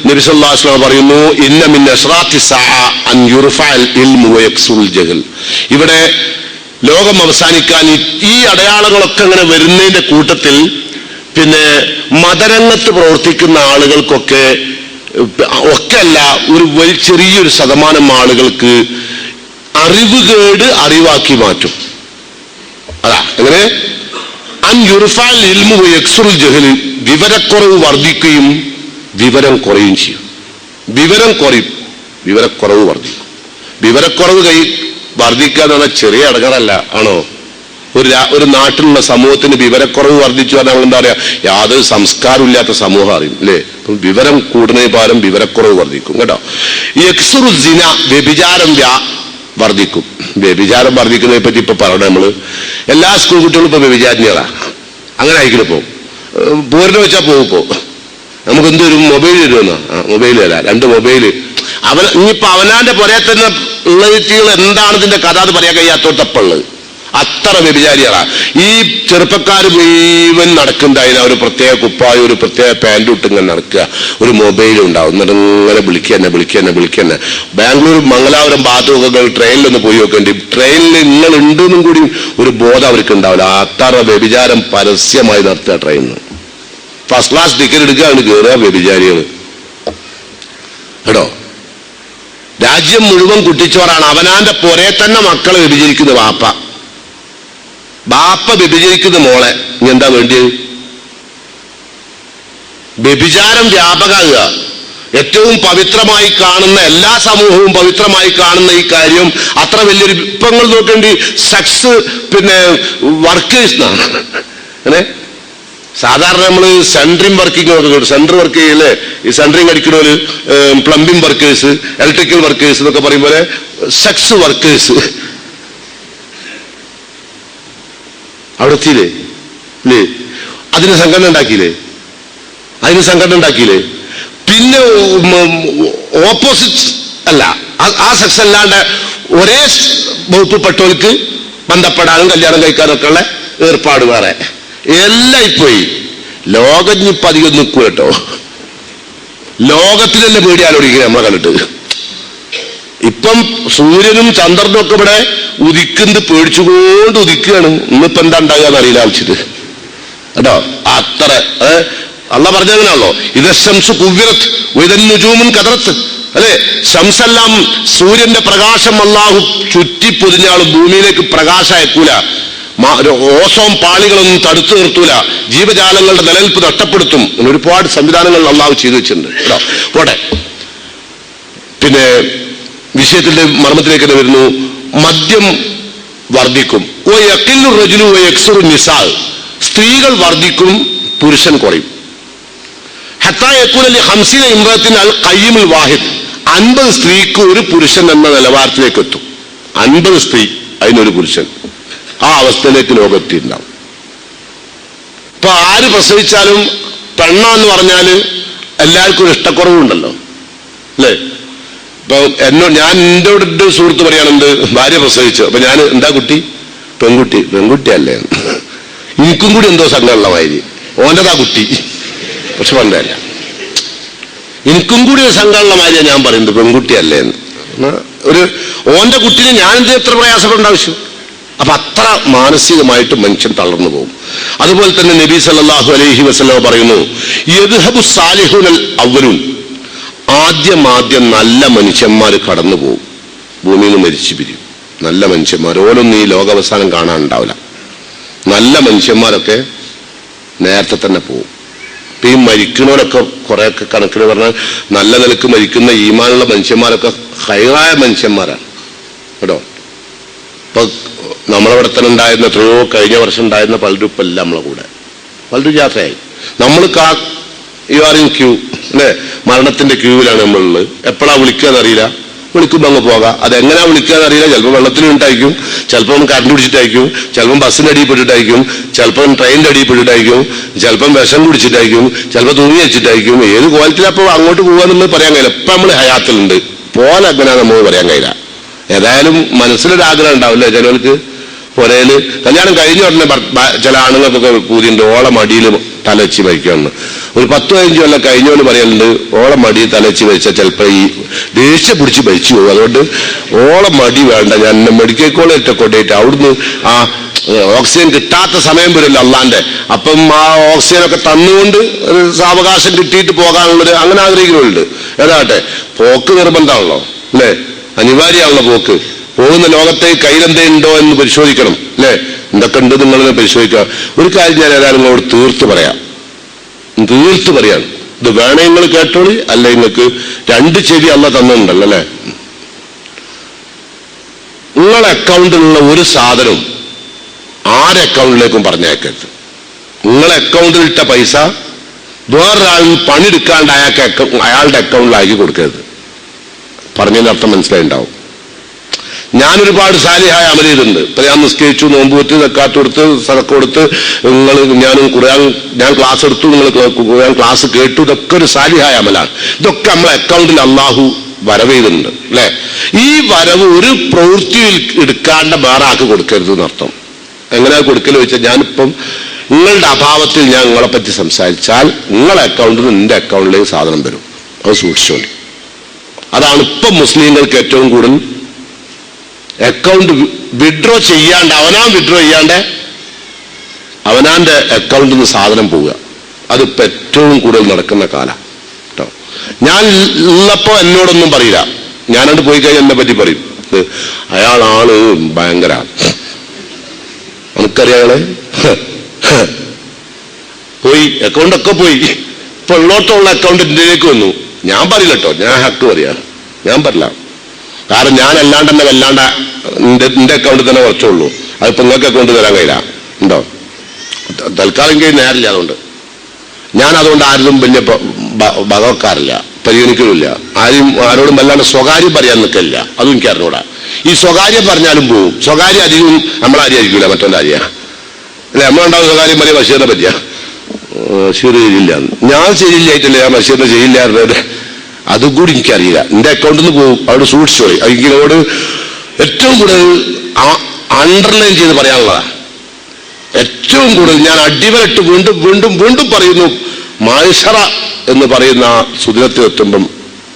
നബി സല്ലല്ലാഹു അലൈഹി വസല്ലം പറയുന്നു, ഇന്ന മിൻ അശ്റാത്തി സഅ അൻ യുർഫഅൽ ഇൽമു വയക്സുൽ ജഹൽ. ഇവിടെ ലോകം അവസാനിക്കാൻ ഈ അടയാളങ്ങളൊക്കെ ഇങ്ങനെ വരുന്നതിന്റെ കൂട്ടത്തിൽ പിന്നെ മതരംഗത്ത് പ്രവർത്തിക്കുന്ന ആളുകൾക്കൊക്കെ ഒക്കെയല്ല, ഒരു ചെറിയൊരു ശതമാനം ആളുകൾക്ക് അറിവുകേട് അറിവാക്കി മാറ്റും. അതാ എങ്ങനെ അൻ യുർഫഅൽ ഇൽമു വയക്സുൽ ജഹൽ, വിവരക്കുറവ് വർദ്ധിക്കുകയും വിവരം കുറയുകയും ചെയ്യും. വിവരം കുറയും, വിവരക്കുറവ് വർദ്ധിക്കും. വിവരക്കുറവ് വർദ്ധിക്കുക എന്ന് പറഞ്ഞാൽ ചെറിയ അടങ്ങറല്ല, ആണോ? ഒരു നാട്ടിലുള്ള സമൂഹത്തിന് വിവരക്കുറവ് വർദ്ധിച്ചു പറഞ്ഞാൽ എന്താ പറയാ, യാതൊരു സംസ്കാരമില്ലാത്ത സമൂഹം അറിയും അല്ലേ. വിവരം കൂടുന്നതിന് പകരം വിവരക്കുറവ് വർദ്ധിക്കും കേട്ടോ. യക്സുറു സിന, വ്യഭിചാരം വർദ്ധിക്കും. വ്യഭിചാരം വർദ്ധിക്കുന്നതിനെ പറ്റി ഇപ്പൊ പറയണേ. നമ്മള് എല്ലാ സ്കൂൾ കുട്ടികളും ഇപ്പൊ വ്യഭിചാരിണികളാ. അങ്ങനെ ആയിരിക്കണം. ഇപ്പൊ പോരിനെ വെച്ചാൽ പോകുമ്പോ നമുക്ക് എന്തൊരു മൊബൈൽ വരുമെന്നോ, മൊബൈൽ തരാം, 2 മൊബൈല്. ഇനിയിപ്പോ അവനാന്റെ പുറകെ തന്നെ ഉള്ള വ്യക്തികൾ എന്താണ് ഇതിന്റെ കഥ എന്ന് പറയാൻ കഴിയാത്തോട്ടപ്പുള്ളത്. അത്ര വ്യഭിചാരികളാ ഈ ചെറുപ്പക്കാർ മുഴുവൻ നടക്കുന്നതായി. ഒരു പ്രത്യേക കുപ്പായ, ഒരു പ്രത്യേക പാൻറ് ഇട്ട് ഇങ്ങനെ നടക്കുക, ഒരു മൊബൈൽ ഉണ്ടാവും, എന്നിട്ട് ഇങ്ങനെ വിളിക്കന്നെ. ബാംഗ്ലൂർ മംഗലാപുരം ഭാഗത്തൊക്കെ ട്രെയിനിലൊന്ന് പോയി നോക്കേണ്ടി, ട്രെയിനിൽ നിങ്ങൾ ഉണ്ടെന്നും കൂടി ഒരു ബോധം അവർക്ക് ഉണ്ടാവില്ല. അത്ര വ്യഭിചാരം പരസ്യമായി നടത്തുക. ട്രെയിനിൽ ഫസ്റ്റ് ക്ലാസ് ടിക്കറ്റ് എടുക്കുകയാണ്, കയറുക വ്യഭിചാരികൾ കേട്ടോ. രാജ്യം മുഴുവൻ കുട്ടിച്ചോറാണ്. അവനാന്റെ പുറേ തന്നെ മക്കളെ വ്യഭിചരിക്കുന്ന ബാപ്പ വ്യഭിചരിക്കുന്ന മോളെ. ഇനി എന്താ വേണ്ടിയത്? വ്യഭിചാരം വ്യാപകമാകുക. ഏറ്റവും പവിത്രമായി കാണുന്ന, എല്ലാ സമൂഹവും പവിത്രമായി കാണുന്ന ഈ കാര്യം അത്ര വലിയൊരു, ഇപ്പൊ നിങ്ങൾ നോക്കേണ്ടി സെക്സ് പിന്നെ വർക്കേഴ്സ് അങ്ങനെ സാധാരണ നമ്മൾ സെൻട്രിങ് വർക്കിംഗ് ഒക്കെ സെൻട്രൽ വർക്ക് ചെയ്യല്ലേ, ഈ സെൻട്രിങ് അടിക്കണോല് പ്ലംബിംഗ് വർക്കേഴ്സ്, ഇലക്ട്രിക്കൽ വർക്കേഴ്സ് എന്നൊക്കെ പറയുമ്പോൾ സെക്സ് വർക്കേഴ്സ് അവിടെ എത്തിയില്ലേ ഇല്ലേ? അതിന് സംഘടന ഉണ്ടാക്കിയില്ലേ? പിന്നെ ഓപ്പോസിറ്റ് അല്ല, ആ സെക്സ് അല്ലാണ്ട് ഒരേ വകുപ്പിൽപ്പെട്ടവർക്ക് ബന്ധപ്പെടാനും കല്യാണം കഴിക്കാനൊക്കെ ഉള്ള ഏർപ്പാട് വേറെ എല്ലാം പോയി. ലോകം ഇപ്പം അധികം നിൽക്കും കേട്ടോ. ലോകത്തിലെല്ലാം പേടിയാലോടിക്കുക നമ്മളെ കണ്ടിട്ട്. ഇപ്പം സൂര്യനും ചന്ദ്രനും ഒക്കെ ഇവിടെ ഉദിക്കുന്നത് പേടിച്ചുകൊണ്ട് ഉദിക്കുകയാണ്. ഇന്നിപ്പോ എന്താ ഉണ്ടാകുക അറിയില്ല ആവശ്യത്ത് കേട്ടോ. അത്ര അള്ള പറഞ്ഞങ്ങനെയാണല്ലോ, ഇത് ശംസു കുവ്വിറത്ത് വൈദന്നുജൂമുൻ കദറത്ത് അല്ലെ. ശംസെല്ലാം സൂര്യന്റെ പ്രകാശം അള്ളാഹു ചുറ്റി പൊതിഞ്ഞാളും ഭൂമിയിലേക്ക് പ്രകാശം അയക്കൂല, ഓസോൺ പാളികളൊന്നും തടുത്തു നിർത്തൂല, ജീവജാലങ്ങളുടെ നിലനിൽപ്പ് നഷ്ടപ്പെടുത്തും. ഒരുപാട് സംവിധാനങ്ങൾ അള്ളാഹു ചെയ്തു വെച്ചിട്ടുണ്ട് കേട്ടോ. പോട്ടെ, പിന്നെ വിഷയത്തിന്റെ മർമ്മത്തിലേക്ക് തന്നെ വരുന്നു. മദ്യം വർദ്ധിക്കും. സ്ത്രീകൾ വർദ്ധിക്കും, പുരുഷൻ കുറയും. 50 സ്ത്രീക്ക് ഒരു പുരുഷൻ എന്ന നിലവാരത്തിലേക്ക് എത്തും. 50 സ്ത്രീ അതിനൊരു പുരുഷൻ, ആ അവസ്ഥയിലേക്ക് ലോകത്തിണ്ടാവും. ഇപ്പൊ ആര് പ്രസവിച്ചാലും പെണ്ണാന്ന് പറഞ്ഞാല് എല്ലാവർക്കും ഒരു ഇഷ്ടക്കുറവുണ്ടല്ലോ അല്ലേ. ഇപ്പൊ ഞാൻ എൻ്റെ ഒരു സുഹൃത്ത് പറയാനുണ്ട്, ഭാര്യ പ്രസവിച്ചു. അപ്പൊ ഞാൻ എന്താ കുട്ടി? പെൺകുട്ടിയല്ലേ. എനിക്കും കൂടി എന്തോ സംഘമുള്ള മാതിരി, ഓൻ്റെതാ കുട്ടി, പക്ഷെ പണ്ടല്ല. എനിക്കും കൂടി ഒരു സംഘമുള്ള മാതിരിയാണ് ഞാൻ പറയുന്നത്, പെൺകുട്ടിയല്ലേ എന്ന്. ഒരു ഓന്റെ കുട്ടിന് ഞാൻ എന്ത് എത്ര പ്രയാസപ്പെടേണ്ട ആവശ്യം? അപ്പൊ അത്ര മാനസികമായിട്ട് മനുഷ്യൻ തളർന്നു പോകും. അതുപോലെ തന്നെ നബി സല്ലല്ലാഹു അലൈഹി വസല്ലം പറയുന്നു, യദ്ഹബു സാലിഹൂനൽ അവ്വലൂൻ, ആദ്യം നല്ല മനുഷ്യന്മാർ കടന്നു പോകും, ഭൂമിയിൽ നിന്ന് മരിച്ചു പിരിയും. നല്ല മനുഷ്യന്മാർ ഓരോന്നും ഈ ലോകാവസാനം കാണാനുണ്ടാവില്ല. നല്ല മനുഷ്യന്മാരൊക്കെ നേരത്തെ തന്നെ പോകും. ഇപ്പൊ ഈ മരിക്കുന്നവരൊക്കെ കുറെയൊക്കെ കണക്കിന് പറഞ്ഞാൽ നല്ല നിലക്ക് മരിക്കുന്ന ഈമാനുള്ള മനുഷ്യന്മാരൊക്കെ ഹൈറായ മനുഷ്യന്മാരാണ് കേട്ടോ. ഇപ്പൊ നമ്മളവിടെ തന്നെ ഉണ്ടായിരുന്ന എത്രയോ കഴിഞ്ഞ വർഷം ഉണ്ടായിരുന്ന പലരും ഇപ്പം എല്ലാം നമ്മളെ കൂടെ പലരും യാത്രയായി. നമ്മൾ യു ആർ ഇൻ ക്യൂ അല്ലേ, മരണത്തിന്റെ ക്യൂവിലാണ് നമ്മളുള്ളത്. എപ്പോഴാ വിളിക്കുകയെന്നറിയില്ല, വിളിക്കുമ്പോൾ അങ്ങ് പോകാം. അതെങ്ങനെയാ വിളിക്കുകയെന്നറിയില്ല. ചിലപ്പോൾ വെള്ളത്തിലുണ്ടായിരിക്കും, ചിലപ്പം കറണ്ട് പിടിച്ചിട്ടായിരിക്കും, ചിലപ്പം ബസ്സിന്റെ അടിയിൽ പെട്ടിട്ടായിരിക്കും, ചിലപ്പം ട്രെയിനിന്റെ അടിയിൽ പെട്ടിട്ടായിരിക്കും, ചിലപ്പം വിഷം കുടിച്ചിട്ടായിരിക്കും, ചിലപ്പോൾ തൂങ്ങി വെച്ചിട്ടായിരിക്കും. ഏത് ക്വാളിറ്റിയിലപ്പോൾ അങ്ങോട്ട് പോകാന്നുള്ളത് പറയാൻ കഴിയില്ല. ഇപ്പം നമ്മൾ ഹയാത്തിലുണ്ട് പോലെ എങ്ങനെയാ നമുക്ക് പറയാൻ കഴിയില്ല. ഏതായാലും മനസ്സിലൊരാഗ്രഹം ഉണ്ടാവില്ലേ ചിലർക്ക്. പുരയില് കല്യാണം കഴിഞ്ഞ ഉടനെ ചില ആണുങ്ങൾക്കൊക്കെ കൂതിയുണ്ട് ഓളെ മടിയിൽ തലവെച്ച് മരിക്കുകയെന്ന്. ഒരു 10-15 കൊല്ലം കഴിഞ്ഞോന്ന് പറയലുണ്ട്, ഓളെ മടിയിൽ തലവെച്ച് മരിച്ചാൽ ചിലപ്പോൾ ഈ ദേഷ്യം പിടിച്ച് മരിച്ചു പോകും. അതുകൊണ്ട് ഓളെ മടി വേണ്ട, ഞാൻ മെഡിക്കൽ കോളേജ് കൊണ്ടുപോയിട്ട് അവിടുന്ന് ആ ഓക്സിജൻ കിട്ടാത്ത സമയം വരുമല്ലോ അള്ളാന്റെ, അപ്പം ആ ഓക്സിജനൊക്കെ തന്നുകൊണ്ട് ഒരു സാവകാശം കിട്ടിയിട്ട് പോകാനുള്ളത് അങ്ങനെ ആഗ്രഹിക്കുന്നുണ്ട്. ഏതാട്ടെ, പോക്ക് നിർബന്ധമാണല്ലോ അല്ലേ, അനിവാര്യമാണല്ലോ പോക്ക്. പോകുന്ന ലോകത്തെ കയ്യിലെന്തേണ്ടോ എന്ന് പരിശോധിക്കണം അല്ലേ, എന്തൊക്കെ ഉണ്ട് നിങ്ങളെന്ന് പരിശോധിക്കുക. ഒരു കാര്യം ഞാൻ ഏതായാലും നിങ്ങളോട് തീർത്ത് പറയാണ്, ഇത് വേണേ നിങ്ങൾ കേട്ടോളി, അല്ല നിങ്ങൾക്ക് 2 ചെവി അല്ല തന്നിട്ടുണ്ടല്ലോ അല്ലേ. നിങ്ങളെ അക്കൗണ്ടിലുള്ള ഒരു സാധനവും ആരെ അക്കൗണ്ടിലേക്കും പറഞ്ഞേക്കരുത്. നിങ്ങളെ അക്കൗണ്ടിലിട്ട പൈസ വേറൊരാളിന് പണിയെടുക്കാണ്ട് അയാളുടെ അക്കൗണ്ടിലാക്കി കൊടുക്കരുത്. പറഞ്ഞതിന്റെ അർത്ഥം മനസ്സിലായിണ്ടാവും. ഞാനൊരുപാട് സാലിഹായ അമൽ ചെയ്തിട്ടുണ്ട്. ഇപ്പൊ ഞാൻ നിസ്കരിച്ചു, നോമ്പ് വെച്ച്, സക്കാത്ത് കൊടുത്ത്, സദക്ക കൊടുത്ത്, ഞാൻ ക്ലാസ് എടുത്തു, നിങ്ങൾ ക്ലാസ് കേട്ടു, ഇതൊക്കെ ഒരു സാലിഹായ അമലാണ്. ഇതൊക്കെ നമ്മളെ അക്കൗണ്ടിൽ അള്ളാഹു വരവ് ചെയ്തിട്ടുണ്ട് അല്ലെ. ഈ വരവ് ഒരു പ്രവൃത്തിയിൽ എടുക്കാണ്ട് വേറെ ആൾക്ക് കൊടുക്കരുത് എന്നർത്ഥം. എങ്ങനെയാ കൊടുക്കല് വെച്ചാൽ, ഞാനിപ്പം നിങ്ങളുടെ അഭാവത്തിൽ ഞാൻ നിങ്ങളെ പറ്റി സംസാരിച്ചാൽ നിങ്ങളെ അക്കൗണ്ടിൽ നിന്ന് എന്റെ അക്കൗണ്ടിലേക്ക് സാധനം വരും, അത് സൂക്ഷിച്ചോളി. അതാണ് ഇപ്പം മുസ്ലിങ്ങൾക്ക് ഏറ്റവും കൂടുതൽ അക്കൗണ്ട് വിഡ്രോ ചെയ്യാണ്ട്, വിഡ്രോ ചെയ്യാണ്ട് അവനാന്റെ അക്കൗണ്ടിൽ നിന്ന് സാധനം പോവുക. അതിപ്പോ ഏറ്റവും കൂടുതൽ നടക്കുന്ന കാലം കേട്ടോ. ഞാൻ ഉള്ളപ്പോ എന്നോടൊന്നും പറയില്ല, ഞാനോട് പോയി കഴിഞ്ഞാൽ എന്നെ പറ്റി പറയും, അയാളാണ് ഭയങ്കര, നമുക്കറിയാളെ പോയി അക്കൗണ്ടൊക്കെ പോയി. ഇപ്പൊ ഉള്ളോട്ടുള്ള അക്കൗണ്ട് ഇന്ത്യയിലേക്ക് വന്നു. ഞാൻ പറയില്ല കേട്ടോ, ഞാൻ ഹക്ക് പറയാ, ഞാൻ പറയില്ല. കാരണം ഞാൻ അല്ലാണ്ട് തന്നെ വല്ലാണ്ട് എന്റെ അക്കൗണ്ടിൽ തന്നെ കുറച്ചുള്ളൂ. അതിപ്പോ നിങ്ങൾക്ക് അക്കൗണ്ട് തരാൻ കഴിയില്ല ഉണ്ടോ. തൽക്കാലം നേരില്ല. അതുകൊണ്ട് ഞാൻ അതുകൊണ്ട് ആരും വലിയ ഭഗവക്കാറില്ല, പരിഗണിക്കലുമില്ല. ആരോടും വല്ലാണ്ട് സ്വകാര്യം പറയാൻ നിൽക്കില്ല. അതും എനിക്ക് അറിഞ്ഞൂടാ. ഈ സ്വകാര്യം പറഞ്ഞാലും പോവും. സ്വകാര്യം അധികവും നമ്മളാരിയായിരിക്കില്ല, മറ്റൊരു ആര്യ അല്ലെ. നമ്മളുണ്ടാവും സ്വകാര്യം പറയാം ബഷീറിനെ പറ്റിയ. ബഷീർ ചെയ്യില്ല, ഞാൻ ശരിയില്ലായിട്ടില്ല, ഞാൻ ബഷീറിനെ ചെയ്യില്ലായിരുന്നത്. അതും കൂടി എനിക്കറിയില്ല. എന്റെ അക്കൗണ്ടിൽ നിന്ന് പോകും, അവിടെ സൂക്ഷിച്ചോളി. അതിനോട് ഏറ്റവും കൂടുതൽ അണ്ടർലൈൻ ചെയ്ത് പറയാനുള്ളതാണ്. ഏറ്റവും കൂടുതൽ ഞാൻ അടിവരട്ട് വീണ്ടും വീണ്ടും വീണ്ടും പറയുന്നു, മാഴ്ശറ എന്ന് പറയുന്ന സുദിനത്തിലെത്തുമ്പം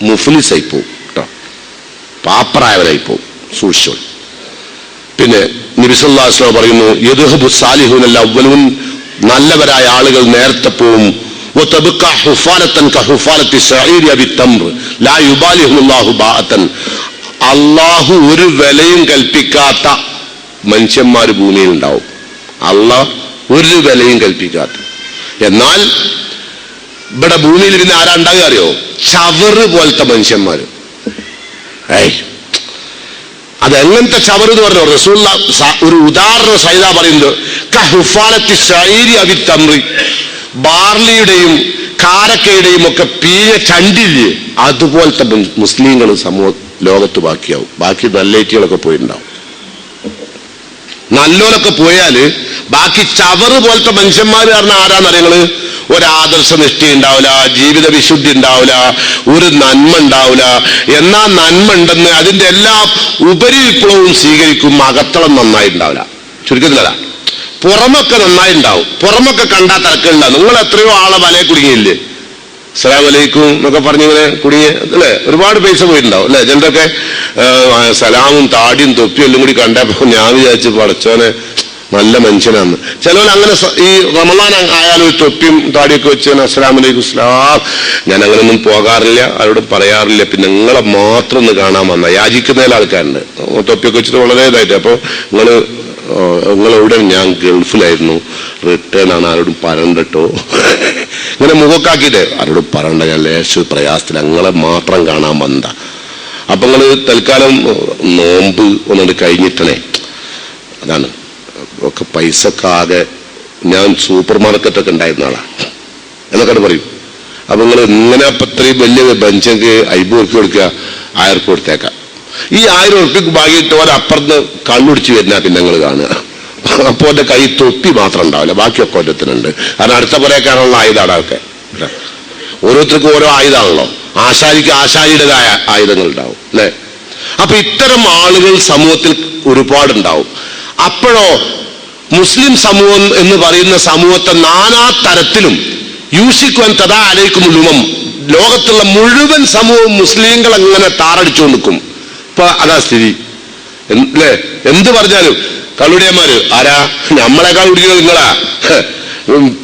മുഫ്ലിസായി പോവും കേട്ടോ, പാപ്പറായവനായി പോവും. സൂക്ഷിച്ചോളി. പിന്നെ നബി സല്ലല്ലാഹു അലൈഹി വസല്ലം പറയുന്നു, യദ്ഹബു സാലിഹൂനൽ അവ്വലൂൻ, നല്ലവരായ ആളുകൾ നേരത്തെ പോവും. വതബ്ഖ ഹുഫാലതൻ കഹുഫാലത്തി ശഈരി ബിത്തംർ ലാ യുബാലിഹുല്ലാഹു ബാഅതൻ, അല്ലാഹു ഒരു വിലയും കൽപ്പിക്കാത്ത മനുഷ്യന്മാർ ഭൂമിയിൽ ഉണ്ടാവും. അള്ളാഹ് ഒരു വിലയും കൽപ്പിക്കാത്ത. എന്നാൽ ഇവിടെ ഭൂമിയിൽ പിന്നെ ആരാ ഉണ്ടാകുക അറിയോ? ചവറ് പോലത്തെ മനുഷ്യന്മാര്. അതെങ്ങനത്തെ ചവറ് എന്ന് പറഞ്ഞു റസൂലുള്ള ഒരു ഉദാഹരണം സൈദ പറയുന്നത്, കഹുഫാലത്തി ശഈരി അബിത്തംറി, ബാർലിയുടെയും കാരക്കയുടെയും ഒക്കെ പീയ ചണ്ടില്ലേ, അതുപോലത്തെ മുസ്ലിങ്ങൾ ലോകത്ത് ബാക്കിയാവും. ബാക്കി നല്ലേറ്റുകളൊക്കെ പോയിട്ടുണ്ടാവും. നല്ലോലൊക്കെ പോയാല് ബാക്കി ചവറ് പോലത്തെ മനുഷ്യന്മാർ കാരണം ആരാന്നറിയങ്ങള്? ഒരാദർശ നിഷ്ഠ ഉണ്ടാവില്ല, ജീവിത വിശുദ്ധി ഉണ്ടാവില്ല, ഒരു നന്മ ഉണ്ടാവില്ല. എന്നാ നന്മ ഉണ്ടെന്ന് അതിന്റെ എല്ലാ ഉപരിവിപ്ലവവും സ്വീകരിക്കും, അകത്തളം നന്നായി ഉണ്ടാവില്ല. ചുരുക്കത്തിലല്ല, പുറമൊക്കെ നന്നായി ഉണ്ടാവും. പുറമൊക്കെ കണ്ടാൽ തരക്കില്ല. നിങ്ങൾ എത്രയോ ആളെ വലയെ കുടുങ്ങിയില്ലേ? അസ്സലാമു അലൈക്കും എന്നൊക്കെ പറഞ്ഞിങ്ങനെ കുടുങ്ങിയ അല്ലേ, ഒരുപാട് പൈസ പോയിട്ടുണ്ടാവും അല്ലെ. ചിലരൊക്കെ സലാമും താടിയും തൊപ്പിയും എല്ലാം കൂടി കണ്ടപ്പോ ഞാൻ വിചാരിച്ചു പടച്ചോനെ നല്ല മനുഷ്യനാന്ന്. ചിലവർ അങ്ങനെ ഈ റമളാൻ ആയാലും ഒരു തൊപ്പിയും താടിയൊക്കെ വെച്ച് അസ്സലാമു അലൈക്കും ഇസ്ലാം. ഞാൻ അങ്ങനെയൊന്നും പോകാറില്ല, അവരോട് പറയാറില്ല. പിന്നെ നിങ്ങളെ മാത്രം ഒന്ന് കാണാൻ വന്ന യാചിക്കുന്നതിൽ ആൾക്കാരുണ്ട്, തൊപ്പിയൊക്കെ വെച്ചിട്ട് വളരെ ഇതായിട്ട്. അപ്പൊ നിങ്ങളെവിടെ? ഞാൻ ഗൾഫിലായിരുന്നു, റിട്ടേൺ ആണ്, ആരോടും പറയണ്ടോ ഇങ്ങനെ മുഖക്കാക്കിയിട്ട് ആരോടും പറയണ്ട, ഞാൻ ലേശ പ്രയാസത്തിൽ നിങ്ങളെ മാത്രം കാണാൻ വന്ന. അപ്പൊ നിങ്ങൾ തൽക്കാലം നോമ്പ് ഒന്നുകൊണ്ട് കഴിഞ്ഞിട്ടണേ. അതാണ് ഒക്കെ പൈസക്ക് ആകെ, ഞാൻ സൂപ്പർ മാർക്കറ്റൊക്കെ ഉണ്ടായിരുന്ന ആളാ എന്നൊക്കെ പറയും. അപ്പൊ നിങ്ങൾ ഇങ്ങനെ ഇത്രയും വലിയ ബെഞ്ചക്ക് 50 ഉറുപ്പിക കൊടുക്കുക, 1000 ഉറുപ്പിക കൊടുത്തേക്കാം. ഈ 1000 ഉറുപ്പിക്ക് ഭാഗിയിട്ട് ഒരപ്പുറത്ത് കണ്ണുടിച്ച് വരുന്ന പിന്നെ നിങ്ങൾ കാണുക. അപ്പൊ എന്റെ കൈ തൊപ്പി മാത്രം ഉണ്ടാവില്ല, ബാക്കിയൊക്കെ ഒറ്റത്തിനുണ്ട്. കാരണം അടുത്ത പുറക്കാനുള്ള ആയുധമാണ് അതൊക്കെ. ഓരോരുത്തർക്കും ഓരോ ആയുധമാണല്ലോ. ആശാരിക്ക് ആശാരിയുടേതായ ആയുധങ്ങൾ ഉണ്ടാവും അല്ലെ. അപ്പൊ ഇത്തരം ആളുകൾ സമൂഹത്തിൽ ഒരുപാടുണ്ടാവും. അപ്പോഴോ മുസ്ലിം സമൂഹം എന്ന് പറയുന്ന സമൂഹത്തെ നാനാ തരത്തിലും യൂഷിക്കുവാൻ തഥാ അലൈക്കുമുള്ളുമം, ലോകത്തുള്ള മുഴുവൻ സമൂഹവും മുസ്ലിങ്ങൾ അങ്ങനെ താറടിച്ചു നിൽക്കും. ഇപ്പൊ അതാ സ്ഥിതി അല്ലേ. എന്ത് പറഞ്ഞാലും കള്ളുടിയന്മാര് ആരാ? നമ്മളെക്കാൾ കുടിക്കുന്നത് നിങ്ങളാ.